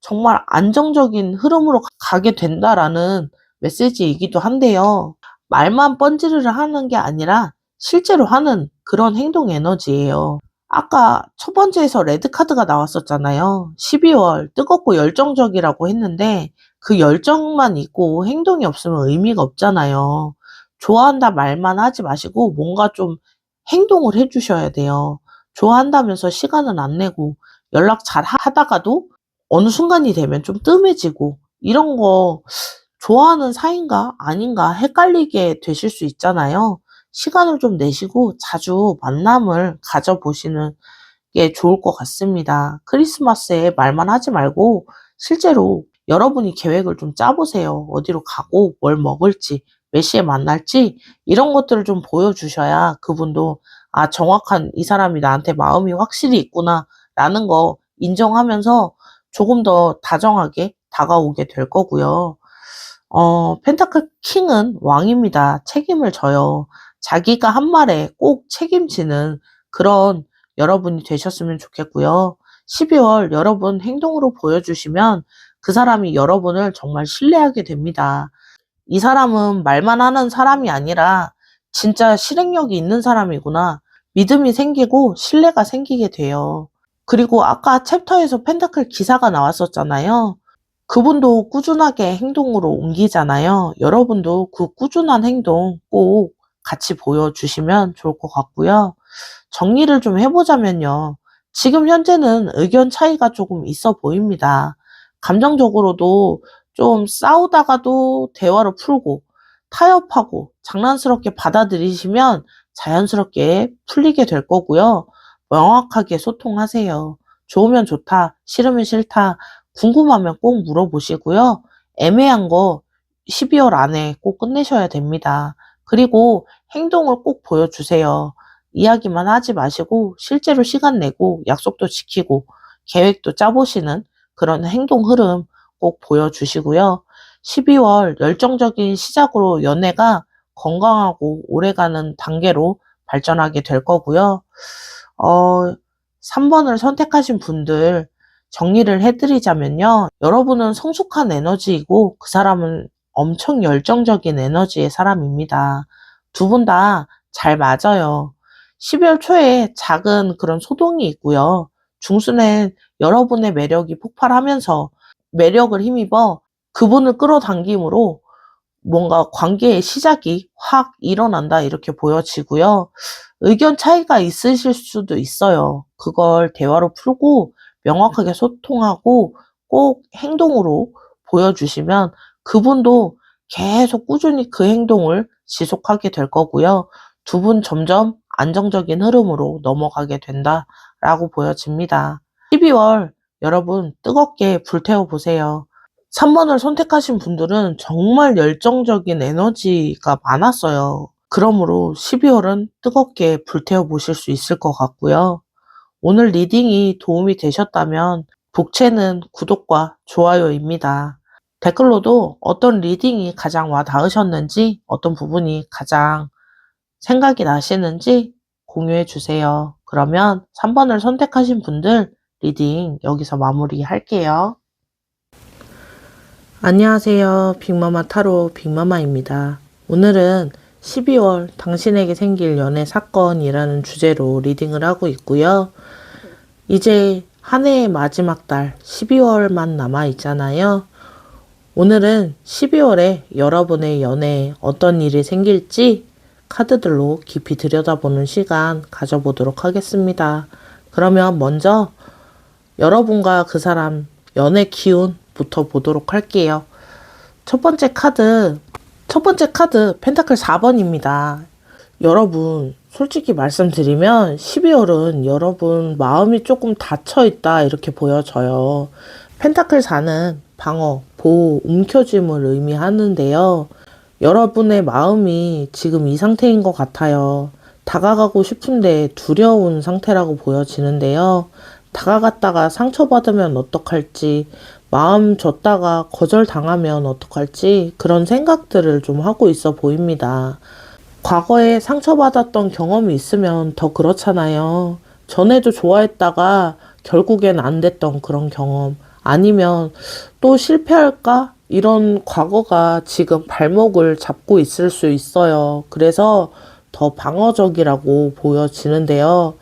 정말 안정적인 흐름으로 가게 된다라는 메시지이기도 한데요. 말만 번지르르 하는 게 아니라 실제로 하는 그런 행동 에너지예요. 아까 첫 번째에서 레드 카드가 나왔었잖아요. 12월 뜨겁고 열정적이라고 했는데 그 열정만 있고 행동이 없으면 의미가 없잖아요. 좋아한다 말만 하지 마시고 뭔가 좀 행동을 해 주셔야 돼요. 좋아한다면서 시간은 안 내고 연락 잘 하다가도 어느 순간이 되면 좀 뜸해지고 이런 거 좋아하는 사이인가 아닌가 헷갈리게 되실 수 있잖아요. 시간을 좀 내시고 자주 만남을 가져보시는 게 좋을 것 같습니다. 크리스마스에 말만 하지 말고 실제로 여러분이 계획을 좀 짜 보세요. 어디로 가고 뭘 먹을지 몇 시에 만날지 이런 것들을 좀 보여주셔야 그분도 '아 정확한 이 사람이 나한테 마음이 확실히 있구나.'라는 거 인정하면서 조금 더 다정하게 다가오게 될 거고요. 펜타클 킹은 왕입니다. 책임을 져요. 자기가 한 말에 꼭 책임지는 그런 여러분이 되셨으면 좋겠고요. 12월 여러분 행동으로 보여주시면 그 사람이 여러분을 정말 신뢰하게 됩니다. 이 사람은 말만 하는 사람이 아니라 진짜 실행력이 있는 사람이구나. 믿음이 생기고 신뢰가 생기게 돼요. 그리고 아까 챕터에서 펜타클 기사가 나왔었잖아요. 그분도 꾸준하게 행동으로 옮기잖아요. 여러분도 그 꾸준한 행동 꼭 같이 보여주시면 좋을 것 같고요. 정리를 좀 해보자면요. 지금 현재는 의견 차이가 조금 있어 보입니다. 감정적으로도 좀 싸우다가도 대화로 풀고 타협하고 장난스럽게 받아들이시면 자연스럽게 풀리게 될 거고요. 명확하게 소통하세요. 좋으면 좋다, 싫으면 싫다, 궁금하면 꼭 물어보시고요. 애매한 거 12월 안에 꼭 끝내셔야 됩니다. 그리고 행동을 꼭 보여주세요. 이야기만 하지 마시고 실제로 시간 내고 약속도 지키고 계획도 짜보시는 그런 행동 흐름 꼭 보여주시고요. 12월 열정적인 시작으로 연애가 건강하고 오래가는 단계로 발전하게 될 거고요. 어, 3번을 선택하신 분들 정리를 해드리자면요. 여러분은 성숙한 에너지이고 그 사람은 엄청 열정적인 에너지의 사람입니다. 두 분 다 잘 맞아요. 12월 초에 작은 그런 소동이 있고요. 중순엔 여러분의 매력이 폭발하면서 매력을 힘입어 그분을 끌어당김으로 뭔가 관계의 시작이 확 일어난다 이렇게 보여지고요. 의견 차이가 있으실 수도 있어요. 그걸 대화로 풀고 명확하게 소통하고 꼭 행동으로 보여주시면 그분도 계속 꾸준히 그 행동을 지속하게 될 거고요. 두 분 점점 안정적인 흐름으로 넘어가게 된다라고 보여집니다. 12월 여러분 뜨겁게 불태워 보세요. 3번을 선택하신 분들은 정말 열정적인 에너지가 많았어요. 그러므로 12월은 뜨겁게 불태워 보실 수 있을 것 같고요. 오늘 리딩이 도움이 되셨다면 복채는 구독과 좋아요입니다. 댓글로도 어떤 리딩이 가장 와 닿으셨는지, 어떤 부분이 가장 생각이 나시는지 공유해 주세요. 그러면 3번을 선택하신 분들 리딩 여기서 마무리할게요. 안녕하세요. 빅마마 타로 빅마마입니다. 오늘은 12월 당신에게 생길 연애 사건이라는 주제로 리딩을 하고 있고요. 이제 한 해의 마지막 달 12월만 남아 있잖아요. 오늘은 12월에 여러분의 연애에 어떤 일이 생길지 카드들로 깊이 들여다보는 시간 가져보도록 하겠습니다. 그러면 먼저 여러분과 그 사람 연애 기운부터 보도록 할게요. 첫 번째 카드 펜타클 4번입니다. 여러분, 솔직히 말씀드리면 12월은 여러분 마음이 조금 닫혀있다 이렇게 보여져요. 펜타클 4는 방어, 보호, 움켜짐을 의미하는데요. 여러분의 마음이 지금 이 상태인 것 같아요. 다가가고 싶은데 두려운 상태라고 보여지는데요. 다가갔다가 상처받으면 어떡할지, 마음 줬다가 거절당하면 어떡할지 그런 생각들을 좀 하고 있어 보입니다. 과거에 상처받았던 경험이 있으면 더 그렇잖아요. 전에도 좋아했다가 결국엔 안 됐던 그런 경험. 아니면 또 실패할까? 이런 과거가 지금 발목을 잡고 있을 수 있어요. 그래서 더 방어적이라고 보여지는데요.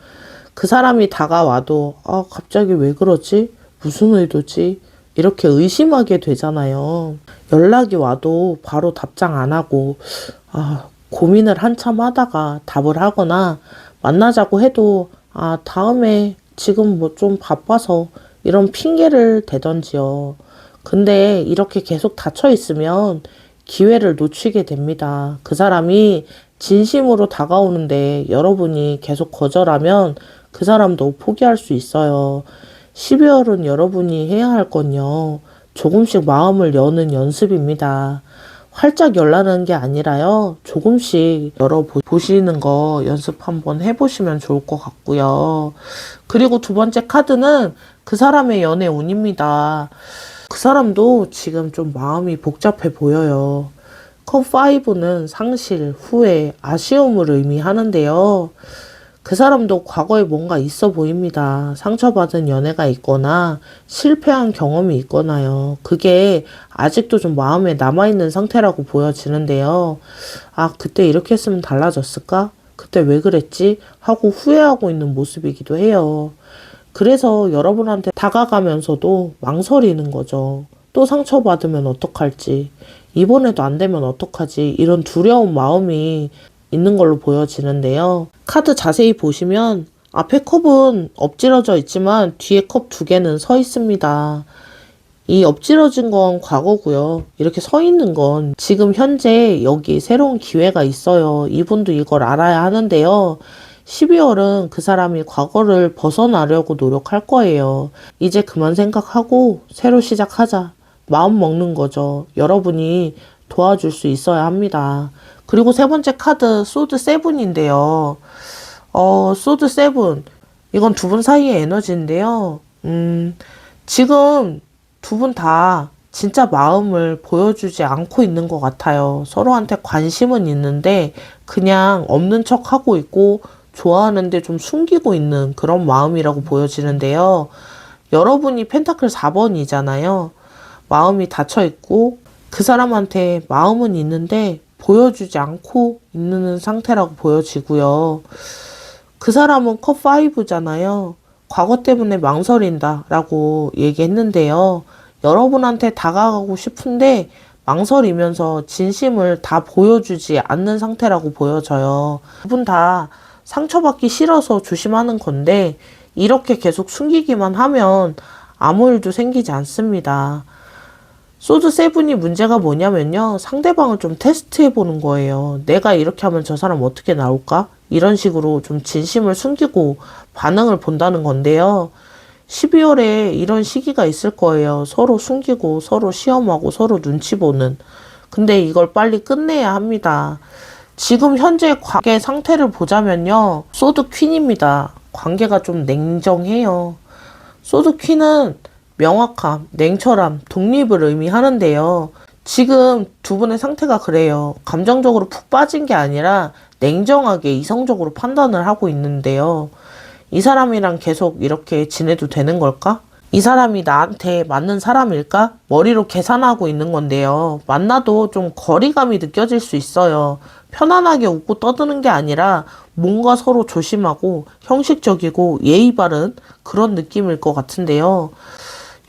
그 사람이 다가와도 갑자기 왜 그러지? 무슨 의도지? 이렇게 의심하게 되잖아요. 연락이 와도 바로 답장 안 하고 고민을 한참 하다가 답을 하거나 만나자고 해도 다음에 지금 뭐 좀 바빠서 이런 핑계를 대던지요. 근데 이렇게 계속 닫혀 있으면 기회를 놓치게 됩니다. 그 사람이 진심으로 다가오는데 여러분이 계속 거절하면 그 사람도 포기할 수 있어요. 12월은 여러분이 해야 할 건요. 조금씩 마음을 여는 연습입니다. 활짝 열라는 게 아니라요. 조금씩 열어보시는 거 연습 한번 해보시면 좋을 것 같고요. 그리고 두 번째 카드는 그 사람의 연애 운입니다. 그 사람도 지금 좀 마음이 복잡해 보여요. 컵 5는 상실, 후회, 아쉬움을 의미하는데요. 그 사람도 과거에 뭔가 있어 보입니다. 상처받은 연애가 있거나 실패한 경험이 있거나요. 그게 아직도 좀 마음에 남아있는 상태라고 보여지는데요. 그때 이렇게 했으면 달라졌을까? 그때 왜 그랬지? 하고 후회하고 있는 모습이기도 해요. 그래서 여러분한테 다가가면서도 망설이는 거죠. 또 상처받으면 어떡할지, 이번에도 안 되면 어떡하지, 이런 두려운 마음이 있는 걸로 보여지는데요. 카드 자세히 보시면 앞에 컵은 엎질러져 있지만 뒤에 컵 두 개는 서 있습니다. 이 엎질러진 건 과거고요. 이렇게 서 있는 건 지금 현재 여기 새로운 기회가 있어요. 이분도 이걸 알아야 하는데요. 12월은 그 사람이 과거를 벗어나려고 노력할 거예요. 이제 그만 생각하고 새로 시작하자. 마음 먹는 거죠. 여러분이 도와줄 수 있어야 합니다. 그리고 세 번째 카드 소드 7인데요. 소드 7. 이건 두 분 사이의 에너지인데요. 지금 두 분 다 진짜 마음을 보여주지 않고 있는 것 같아요. 서로한테 관심은 있는데 그냥 없는 척 하고 있고 좋아하는데 좀 숨기고 있는 그런 마음이라고 보여지는데요. 여러분이 펜타클 4번이잖아요. 마음이 닫혀 있고 그 사람한테 마음은 있는데 보여주지 않고 있는 상태라고 보여지고요. 그 사람은 컵 5잖아요. 과거 때문에 망설인다 라고 얘기했는데요. 여러분한테 다가가고 싶은데 망설이면서 진심을 다 보여주지 않는 상태라고 보여져요. 두 분 다 상처받기 싫어서 조심하는 건데 이렇게 계속 숨기기만 하면 아무 일도 생기지 않습니다. 소드 7이 문제가 뭐냐면요. 상대방을 좀 테스트해 보는 거예요. 내가 이렇게 하면 저 사람 어떻게 나올까? 이런 식으로 좀 진심을 숨기고 반응을 본다는 건데요. 12월에 이런 시기가 있을 거예요. 서로 숨기고 서로 시험하고 서로 눈치 보는. 근데 이걸 빨리 끝내야 합니다. 지금 현재 관계 상태를 보자면요. 소드 퀸입니다. 관계가 좀 냉정해요. 소드 퀸은 명확함, 냉철함, 독립을 의미하는데요. 지금 두 분의 상태가 그래요. 감정적으로 푹 빠진 게 아니라 냉정하게 이성적으로 판단을 하고 있는데요. 이 사람이랑 계속 이렇게 지내도 되는 걸까? 이 사람이 나한테 맞는 사람일까? 머리로 계산하고 있는 건데요. 만나도 좀 거리감이 느껴질 수 있어요. 편안하게 웃고 떠드는 게 아니라 뭔가 서로 조심하고 형식적이고 예의 바른 그런 느낌일 것 같은데요.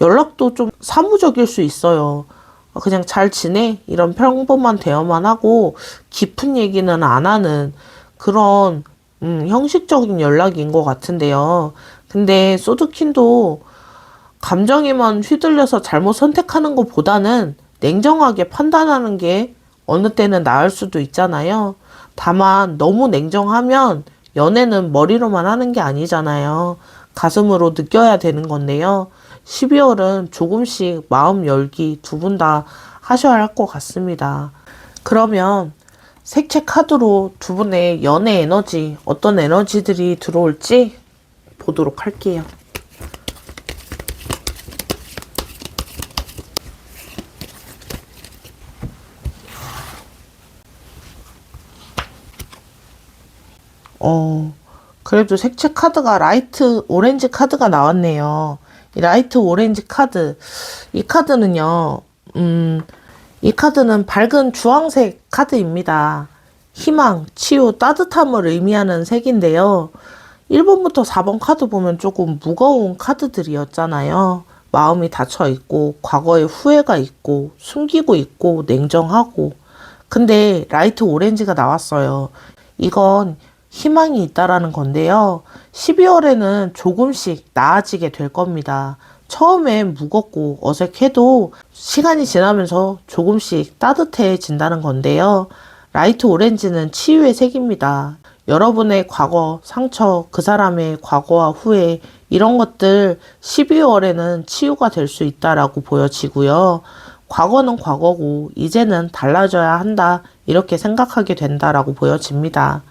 연락도 좀 사무적일 수 있어요. 그냥 잘 지내? 이런 평범한 대화만 하고 깊은 얘기는 안 하는 그런 형식적인 연락인 것 같은데요. 근데 소드킨도 감정에만 휘둘려서 잘못 선택하는 것보다는 냉정하게 판단하는 게 어느 때는 나을 수도 있잖아요. 다만 너무 냉정하면 연애는 머리로만 하는 게 아니잖아요. 가슴으로 느껴야 되는 건데요. 12월은 조금씩 마음 열기 두 분 다 하셔야 할 것 같습니다. 그러면 색채 카드로 두 분의 연애 에너지, 어떤 에너지들이 들어올지 보도록 할게요. 그래도 색채 카드가 라이트 오렌지 카드가 나왔네요. 이 라이트 오렌지 카드, 이 카드는요, 이 카드는 밝은 주황색 카드입니다. 희망, 치유, 따뜻함을 의미하는 색인데요. 1번부터 4번 카드 보면 조금 무거운 카드들이었잖아요. 마음이 닫혀 있고, 과거에 후회가 있고, 숨기고 있고, 냉정하고. 근데 라이트 오렌지가 나왔어요. 이건 희망이 있다라는 건데요. 12월에는 조금씩 나아지게 될 겁니다. 처음엔 무겁고 어색해도 시간이 지나면서 조금씩 따뜻해진다는 건데요. 라이트 오렌지는 치유의 색입니다. 여러분의 과거, 상처, 그 사람의 과거와 후회 이런 것들 12월에는 치유가 될 수 있다라고 보여지고요. 과거는 과거고 이제는 달라져야 한다 이렇게 생각하게 된다라고 보여집니다.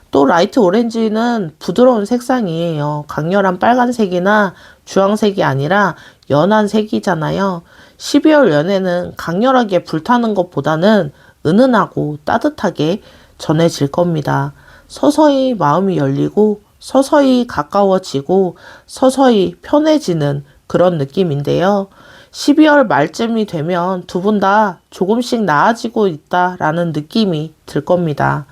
또 라이트 오렌지는 부드러운 색상이에요. 강렬한 빨간색이나 주황색이 아니라 연한 색이잖아요. 12월 연애는 강렬하게 불타는 것보다는 은은하고 따뜻하게 전해질 겁니다. 서서히 마음이 열리고 서서히 가까워지고 서서히 편해지는 그런 느낌인데요. 12월 말쯤이 되면 두 분 다 조금씩 나아지고 있다라는 느낌이 들 겁니다.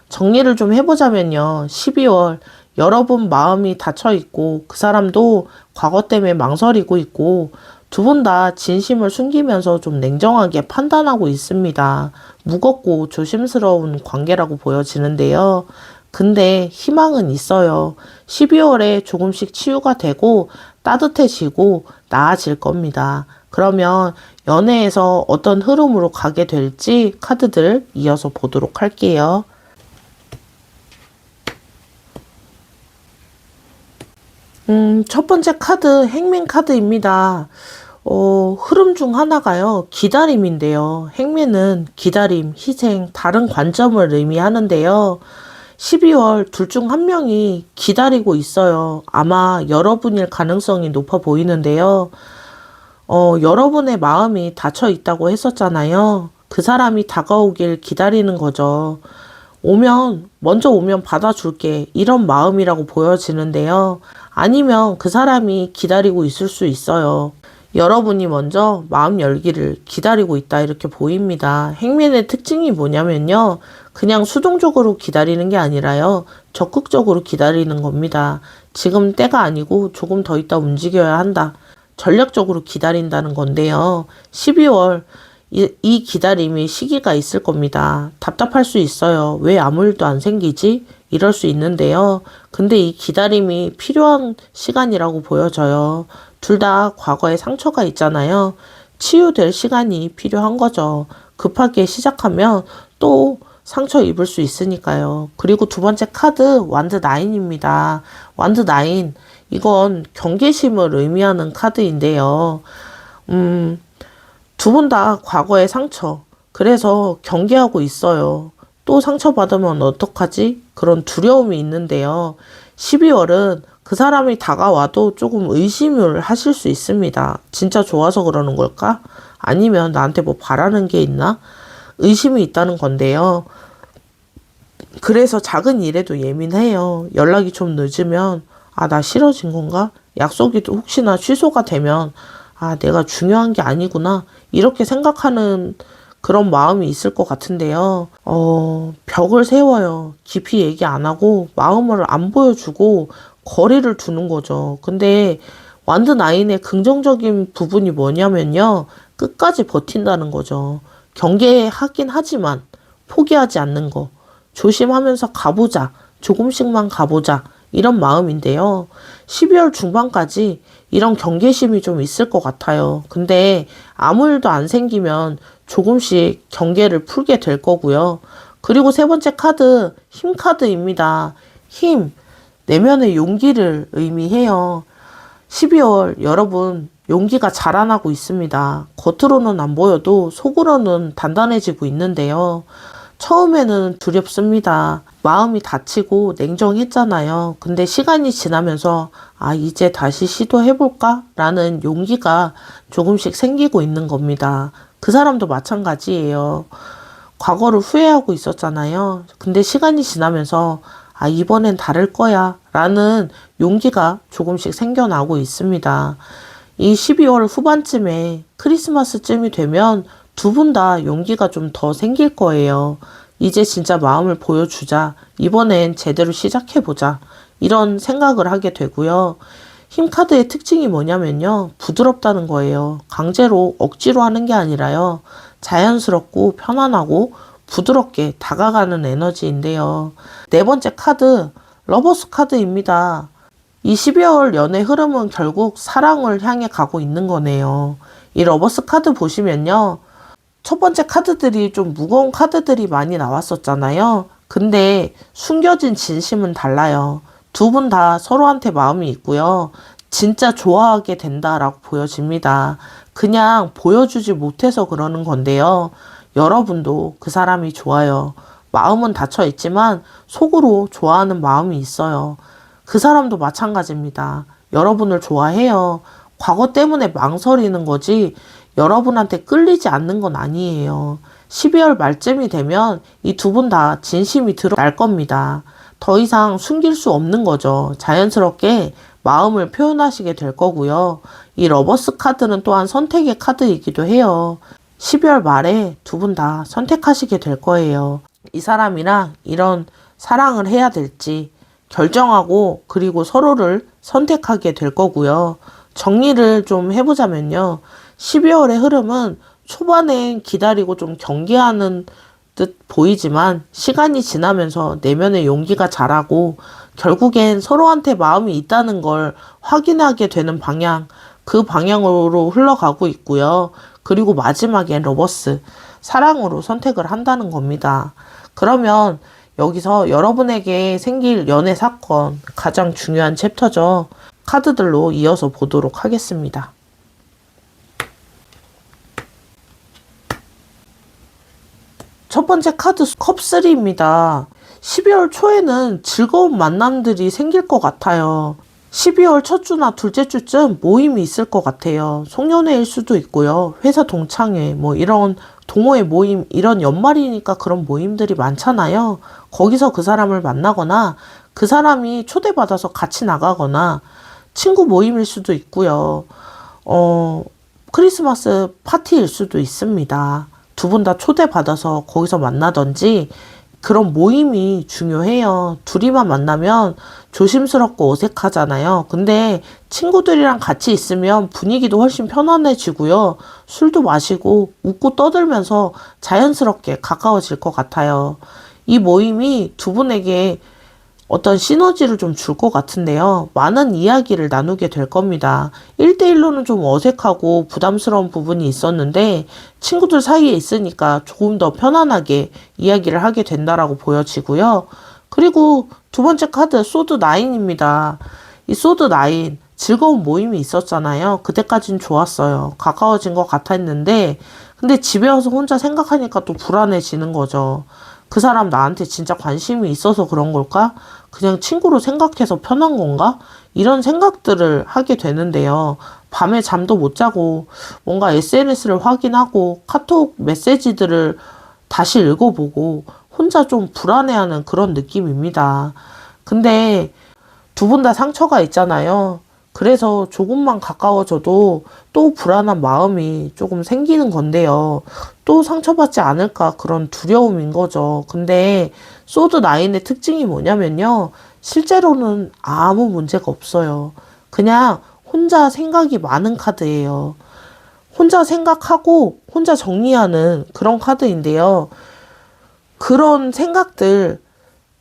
정리를 좀 해보자면요. 12월 여러분 마음이 닫혀 있고 그 사람도 과거 때문에 망설이고 있고 두 분 다 진심을 숨기면서 좀 냉정하게 판단하고 있습니다. 무겁고 조심스러운 관계라고 보여지는데요. 근데 희망은 있어요. 12월에 조금씩 치유가 되고 따뜻해지고 나아질 겁니다. 그러면 연애에서 어떤 흐름으로 가게 될지 카드들 이어서 보도록 할게요. 첫 번째 카드 행맨 카드입니다. 흐름 중 하나가요. 기다림인데요. 행맨은 기다림, 희생, 다른 관점을 의미하는데요. 12월 둘 중 한 명이 기다리고 있어요. 아마 여러분일 가능성이 높아 보이는데요. 여러분의 마음이 닫혀 있다고 했었잖아요. 그 사람이 다가오길 기다리는 거죠. 먼저 오면 받아줄게. 이런 마음이라고 보여지는데요. 아니면 그 사람이 기다리고 있을 수 있어요. 여러분이 먼저 마음 열기를 기다리고 있다 이렇게 보입니다. 행맨의 특징이 뭐냐면요. 그냥 수동적으로 기다리는 게 아니라요. 적극적으로 기다리는 겁니다. 지금 때가 아니고 조금 더 있다 움직여야 한다. 전략적으로 기다린다는 건데요. 12월 이 기다림이 시기가 있을 겁니다. 답답할 수 있어요. 왜 아무 일도 안 생기지? 이럴 수 있는데요. 근데 이 기다림이 필요한 시간이라고 보여져요. 둘 다 과거에 상처가 있잖아요. 치유될 시간이 필요한 거죠. 급하게 시작하면 또 상처 입을 수 있으니까요. 그리고 두 번째 카드 완드 9입니다. 완드 9. 이건 경계심을 의미하는 카드인데요. 두 분 다 과거의 상처. 그래서 경계하고 있어요. 또 상처받으면 어떡하지? 그런 두려움이 있는데요. 12월은 그 사람이 다가와도 조금 의심을 하실 수 있습니다. 진짜 좋아서 그러는 걸까? 아니면 나한테 뭐 바라는 게 있나? 의심이 있다는 건데요. 그래서 작은 일에도 예민해요. 연락이 좀 늦으면 나 싫어진 건가? 약속이 혹시나 취소가 되면 내가 중요한 게 아니구나. 이렇게 생각하는 그런 마음이 있을 것 같은데요. 벽을 세워요. 깊이 얘기 안 하고 마음을 안 보여주고 거리를 두는 거죠. 근데 완드 나인의 긍정적인 부분이 뭐냐면요. 끝까지 버틴다는 거죠. 경계하긴 하지만 포기하지 않는 거. 조심하면서 가보자. 조금씩만 가보자. 이런 마음인데요. 12월 중반까지 이런 경계심이 좀 있을 것 같아요. 근데 아무 일도 안 생기면 조금씩 경계를 풀게 될 거고요. 그리고 세 번째 카드, 힘 카드입니다. 힘, 내면의 용기를 의미해요. 12월 여러분 용기가 자라나고 있습니다. 겉으로는 안 보여도 속으로는 단단해지고 있는데요. 처음에는 두렵습니다. 마음이 다치고 냉정했잖아요. 근데 시간이 지나면서 이제 다시 시도해볼까? 라는 용기가 조금씩 생기고 있는 겁니다. 그 사람도 마찬가지예요. 과거를 후회하고 있었잖아요. 근데 시간이 지나면서 이번엔 다를 거야 라는 용기가 조금씩 생겨나고 있습니다. 이 12월 후반쯤에 크리스마스쯤이 되면 두 분 다 용기가 좀 더 생길 거예요. 이제 진짜 마음을 보여주자. 이번엔 제대로 시작해보자. 이런 생각을 하게 되고요. 힘카드의 특징이 뭐냐면요. 부드럽다는 거예요. 강제로 억지로 하는 게 아니라요. 자연스럽고 편안하고 부드럽게 다가가는 에너지인데요. 네 번째 카드, 러버스 카드입니다. 이 12월 연애 흐름은 결국 사랑을 향해 가고 있는 거네요. 이 러버스 카드 보시면요. 첫 번째 카드들이 좀 무거운 카드들이 많이 나왔었잖아요. 근데 숨겨진 진심은 달라요. 두 분 다 서로한테 마음이 있고요. 진짜 좋아하게 된다라고 보여집니다. 그냥 보여주지 못해서 그러는 건데요. 여러분도 그 사람이 좋아요. 마음은 닫혀 있지만 속으로 좋아하는 마음이 있어요. 그 사람도 마찬가지입니다. 여러분을 좋아해요. 과거 때문에 망설이는 거지 여러분한테 끌리지 않는 건 아니에요. 12월 말쯤이 되면 이 두 분 다 진심이 드러날 겁니다. 더 이상 숨길 수 없는 거죠. 자연스럽게 마음을 표현하시게 될 거고요. 이 러버스 카드는 또한 선택의 카드이기도 해요. 12월 말에 두 분 다 선택하시게 될 거예요. 이 사람이랑 이런 사랑을 해야 될지 결정하고 그리고 서로를 선택하게 될 거고요. 정리를 좀 해보자면요. 12월의 흐름은 초반엔 기다리고 좀 경계하는 듯 보이지만 시간이 지나면서 내면의 용기가 자라고 결국엔 서로한테 마음이 있다는 걸 확인하게 되는 방향, 그 방향으로 흘러가고 있고요. 그리고 마지막엔 러버스, 사랑으로 선택을 한다는 겁니다. 그러면 여기서 여러분에게 생길 연애 사건, 가장 중요한 챕터죠. 카드들로 이어서 보도록 하겠습니다. 첫 번째 카드 컵3입니다. 12월 초에는 즐거운 만남들이 생길 것 같아요. 12월 첫 주나 둘째 주쯤 모임이 있을 것 같아요. 송년회일 수도 있고요. 회사 동창회, 이런 동호회 모임, 이런 연말이니까 그런 모임들이 많잖아요. 거기서 그 사람을 만나거나 그 사람이 초대받아서 같이 나가거나 친구 모임일 수도 있고요. 크리스마스 파티일 수도 있습니다. 두 분 다 초대받아서 거기서 만나던지 그런 모임이 중요해요. 둘이만 만나면 조심스럽고 어색하잖아요. 근데 친구들이랑 같이 있으면 분위기도 훨씬 편안해지고요. 술도 마시고 웃고 떠들면서 자연스럽게 가까워질 것 같아요. 이 모임이 두 분에게 어떤 시너지를 좀 줄 것 같은데요. 많은 이야기를 나누게 될 겁니다. 1대1로는 좀 어색하고 부담스러운 부분이 있었는데 친구들 사이에 있으니까 조금 더 편안하게 이야기를 하게 된다라고 보여지고요. 그리고 두 번째 카드 소드 9입니다. 이 소드9 즐거운 모임이 있었잖아요. 그때까진 좋았어요. 가까워진 것 같았는데 근데 집에 와서 혼자 생각하니까 또 불안해지는 거죠. 그 사람 나한테 진짜 관심이 있어서 그런 걸까? 그냥 친구로 생각해서 편한 건가? 이런 생각들을 하게 되는데요. 밤에 잠도 못 자고 뭔가 SNS를 확인하고 카톡 메시지들을 다시 읽어보고 혼자 좀 불안해하는 그런 느낌입니다. 근데 두 분 다 상처가 있잖아요. 그래서 조금만 가까워져도 또 불안한 마음이 조금 생기는 건데요. 또 상처받지 않을까 그런 두려움인 거죠. 근데 소드9의 특징이 뭐냐면요. 실제로는 아무 문제가 없어요. 그냥 혼자 생각이 많은 카드예요. 혼자 생각하고 혼자 정리하는 그런 카드인데요. 그런 생각들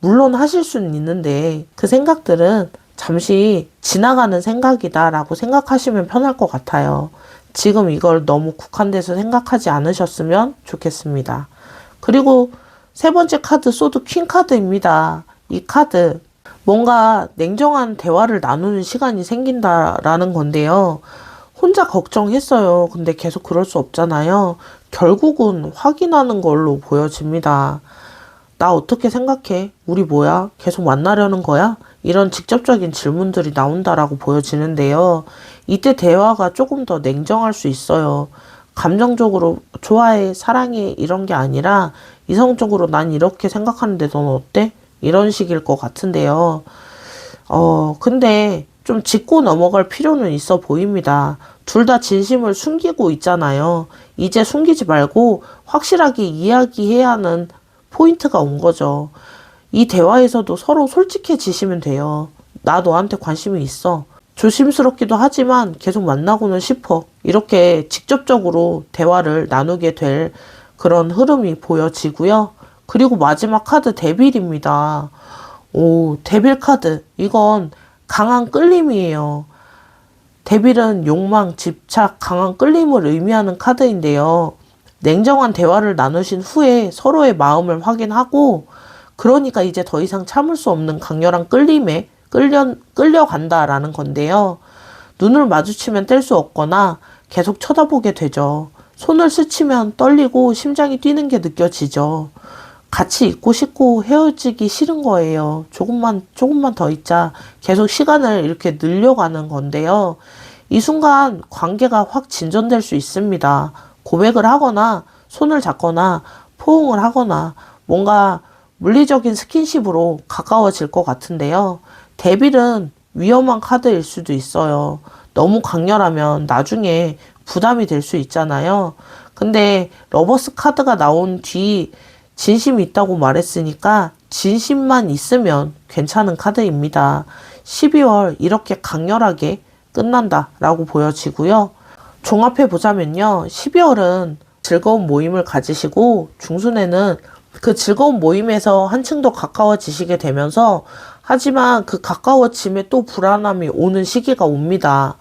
물론 하실 수는 있는데 그 생각들은 잠시 지나가는 생각이다라고 생각하시면 편할 것 같아요. 지금 이걸 너무 국한돼서 생각하지 않으셨으면 좋겠습니다. 그리고 세 번째 카드 소드 퀸 카드입니다. 이 카드 뭔가 냉정한 대화를 나누는 시간이 생긴다라는 건데요. 혼자 걱정했어요. 근데 계속 그럴 수 없잖아요. 결국은 확인하는 걸로 보여집니다. 나 어떻게 생각해? 우리 뭐야? 계속 만나려는 거야? 이런 직접적인 질문들이 나온다라고 보여지는데요. 이때 대화가 조금 더 냉정할 수 있어요. 감정적으로 좋아해, 사랑해 이런 게 아니라 이성적으로 난 이렇게 생각하는데 넌 어때? 이런 식일 것 같은데요. 근데 좀 짚고 넘어갈 필요는 있어 보입니다. 둘 다 진심을 숨기고 있잖아요. 이제 숨기지 말고 확실하게 이야기해야 하는 포인트가 온 거죠. 이 대화에서도 서로 솔직해지시면 돼요. 나 너한테 관심이 있어. 조심스럽기도 하지만 계속 만나고는 싶어. 이렇게 직접적으로 대화를 나누게 될 그런 흐름이 보여지고요. 그리고 마지막 카드 데빌입니다. 오, 데빌 카드. 이건 강한 끌림이에요. 데빌은 욕망, 집착, 강한 끌림을 의미하는 카드인데요. 냉정한 대화를 나누신 후에 서로의 마음을 확인하고 그러니까 이제 더 이상 참을 수 없는 강렬한 끌림에 끌려간다라는 건데요. 눈을 마주치면 뗄 수 없거나 계속 쳐다보게 되죠. 손을 스치면 떨리고 심장이 뛰는 게 느껴지죠. 같이 있고 싶고 헤어지기 싫은 거예요. 조금만 더 있자. 계속 시간을 이렇게 늘려가는 건데요. 이 순간 관계가 확 진전될 수 있습니다. 고백을 하거나 손을 잡거나 포옹을 하거나 뭔가 물리적인 스킨십으로 가까워질 것 같은데요. 데빌은 위험한 카드일 수도 있어요. 너무 강렬하면 나중에 부담이 될 수 있잖아요. 근데 러버스 카드가 나온 뒤 진심이 있다고 말했으니까 진심만 있으면 괜찮은 카드입니다. 12월 이렇게 강렬하게 끝난다라고 보여지고요. 종합해 보자면요. 12월은 즐거운 모임을 가지시고 중순에는 그 즐거운 모임에서 한층 더 가까워지시게 되면서 하지만 그 가까워짐에 또 불안함이 오는 시기가 옵니다.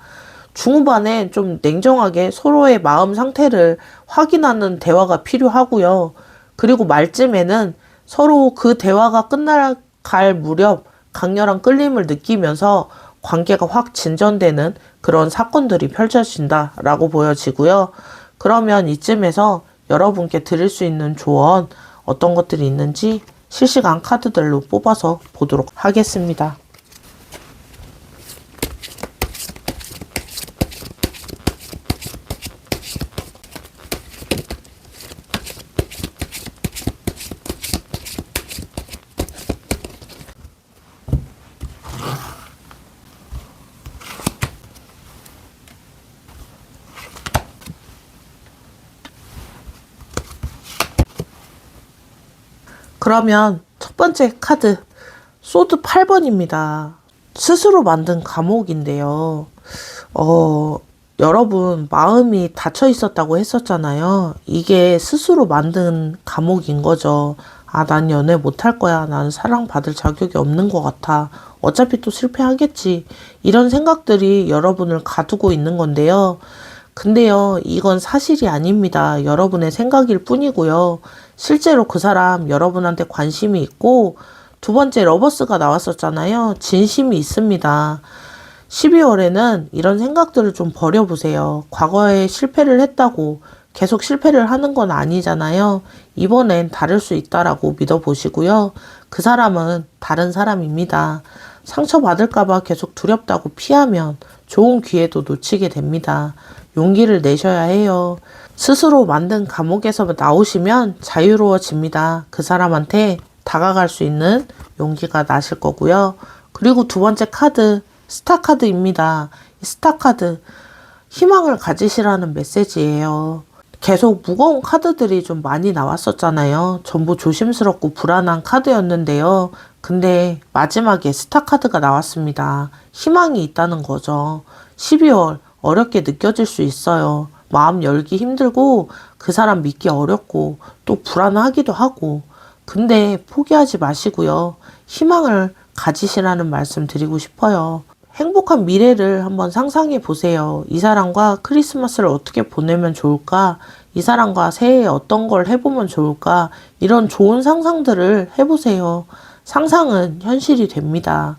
중후반에 좀 냉정하게 서로의 마음 상태를 확인하는 대화가 필요하고요. 그리고 말쯤에는 서로 그 대화가 끝나갈 무렵 강렬한 끌림을 느끼면서 관계가 확 진전되는 그런 사건들이 펼쳐진다라고 보여지고요. 그러면 이쯤에서 여러분께 드릴 수 있는 조언 어떤 것들이 있는지 실시간 카드들로 뽑아서 보도록 하겠습니다. 그러면 첫 번째 카드 소드 8번입니다. 스스로 만든 감옥인데요. 여러분 마음이 닫혀 있었다고 했었잖아요. 이게 스스로 만든 감옥인 거죠. 아, 난 연애 못할 거야. 난 사랑받을 자격이 없는 것 같아. 어차피 또 실패하겠지. 이런 생각들이 여러분을 가두고 있는 건데요. 근데요, 이건 사실이 아닙니다. 여러분의 생각일 뿐이고요. 실제로 그 사람 여러분한테 관심이 있고, 두 번째 러버스가 나왔었잖아요. 진심이 있습니다. 12월에는 이런 생각들을 좀 버려보세요. 과거에 실패를 했다고 계속 실패를 하는 건 아니잖아요. 이번엔 다를 수 있다라고 믿어보시고요. 그 사람은 다른 사람입니다. 상처받을까봐 계속 두렵다고 피하면 좋은 기회도 놓치게 됩니다. 용기를 내셔야 해요. 스스로 만든 감옥에서 나오시면 자유로워집니다. 그 사람한테 다가갈 수 있는 용기가 나실 거고요. 그리고 두 번째 카드, 스타 카드입니다. 스타 카드, 희망을 가지시라는 메시지예요. 계속 무거운 카드들이 좀 많이 나왔었잖아요. 전부 조심스럽고 불안한 카드였는데요. 근데 마지막에 스타 카드가 나왔습니다. 희망이 있다는 거죠. 12월 어렵게 느껴질 수 있어요. 마음 열기 힘들고 그 사람 믿기 어렵고 또 불안하기도 하고, 근데 포기하지 마시고요. 희망을 가지시라는 말씀 드리고 싶어요. 행복한 미래를 한번 상상해 보세요. 이 사람과 크리스마스를 어떻게 보내면 좋을까? 이 사람과 새해에 어떤 걸 해보면 좋을까? 이런 좋은 상상들을 해보세요. 상상은 현실이 됩니다.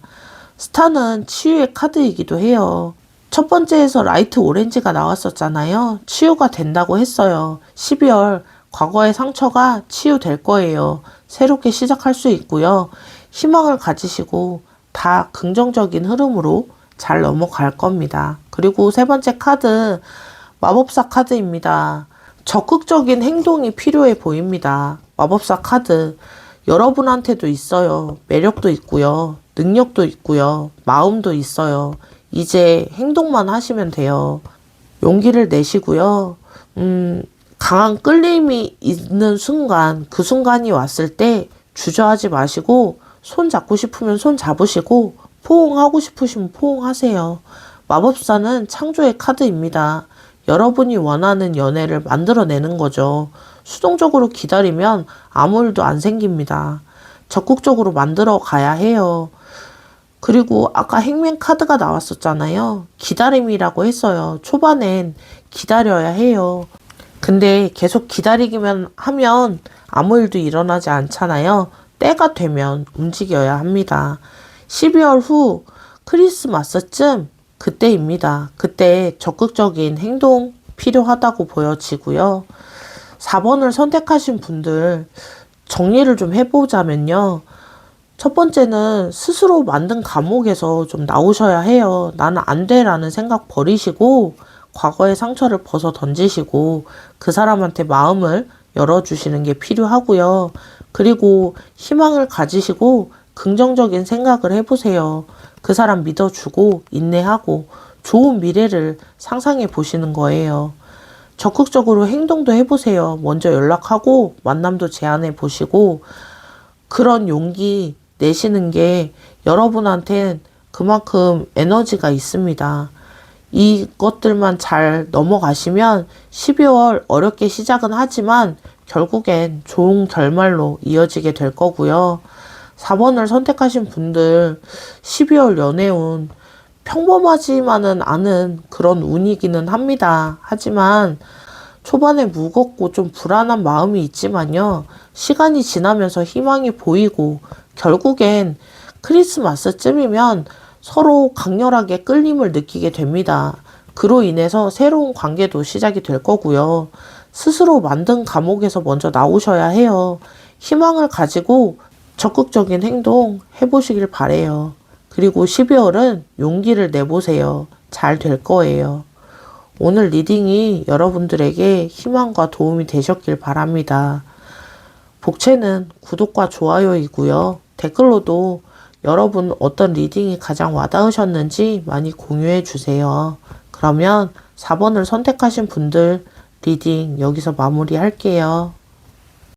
스타는 치유의 카드이기도 해요. 첫 번째에서 라이트 오렌지가 나왔었잖아요. 치유가 된다고 했어요. 12월 과거의 상처가 치유될 거예요. 새롭게 시작할 수 있고요. 희망을 가지시고 다 긍정적인 흐름으로 잘 넘어갈 겁니다. 그리고 세 번째 카드, 마법사 카드입니다. 적극적인 행동이 필요해 보입니다. 마법사 카드, 여러분한테도 있어요. 매력도 있고요. 능력도 있고요. 마음도 있어요. 이제 행동만 하시면 돼요. 용기를 내시고요. 강한 끌림이 있는 순간, 그 순간이 왔을 때 주저하지 마시고 손 잡고 싶으면 손 잡으시고 포옹하고 싶으시면 포옹하세요. 마법사는 창조의 카드입니다. 여러분이 원하는 연애를 만들어내는 거죠. 수동적으로 기다리면 아무 일도 안 생깁니다. 적극적으로 만들어 가야 해요. 그리고 아까 행맨 카드가 나왔었잖아요. 기다림이라고 했어요. 초반엔 기다려야 해요. 근데 계속 기다리기만 하면 아무 일도 일어나지 않잖아요. 때가 되면 움직여야 합니다. 12월 후 크리스마스쯤 그때입니다. 그때 적극적인 행동 필요하다고 보여지고요. 4번을 선택하신 분들 정리를 좀 해보자면요. 첫 번째는 스스로 만든 감옥에서 좀 나오셔야 해요. 나는 안 돼라는 생각 버리시고 과거의 상처를 벗어 던지시고 그 사람한테 마음을 열어주시는 게 필요하고요. 그리고 희망을 가지시고 긍정적인 생각을 해보세요. 그 사람 믿어주고 인내하고 좋은 미래를 상상해 보시는 거예요. 적극적으로 행동도 해보세요. 먼저 연락하고 만남도 제안해 보시고 그런 용기 내시는 게 여러분한텐 그만큼 에너지가 있습니다. 이것들만 잘 넘어가시면 12월 어렵게 시작은 하지만 결국엔 좋은 결말로 이어지게 될 거고요. 4번을 선택하신 분들 12월 연애운 평범하지만은 않은 그런 운이기는 합니다. 하지만 초반에 무겁고 좀 불안한 마음이 있지만요. 시간이 지나면서 희망이 보이고 결국엔 크리스마스쯤이면 서로 강렬하게 끌림을 느끼게 됩니다. 그로 인해서 새로운 관계도 시작이 될 거고요. 스스로 만든 감옥에서 먼저 나오셔야 해요. 희망을 가지고 적극적인 행동 해보시길 바래요. 그리고 12월은 용기를 내보세요. 잘 될 거예요. 오늘 리딩이 여러분들에게 희망과 도움이 되셨길 바랍니다. 복채는 구독과 좋아요이고요. 댓글로도 여러분 어떤 리딩이 가장 와닿으셨는지 많이 공유해 주세요. 그러면 4번을 선택하신 분들 리딩 여기서 마무리할게요.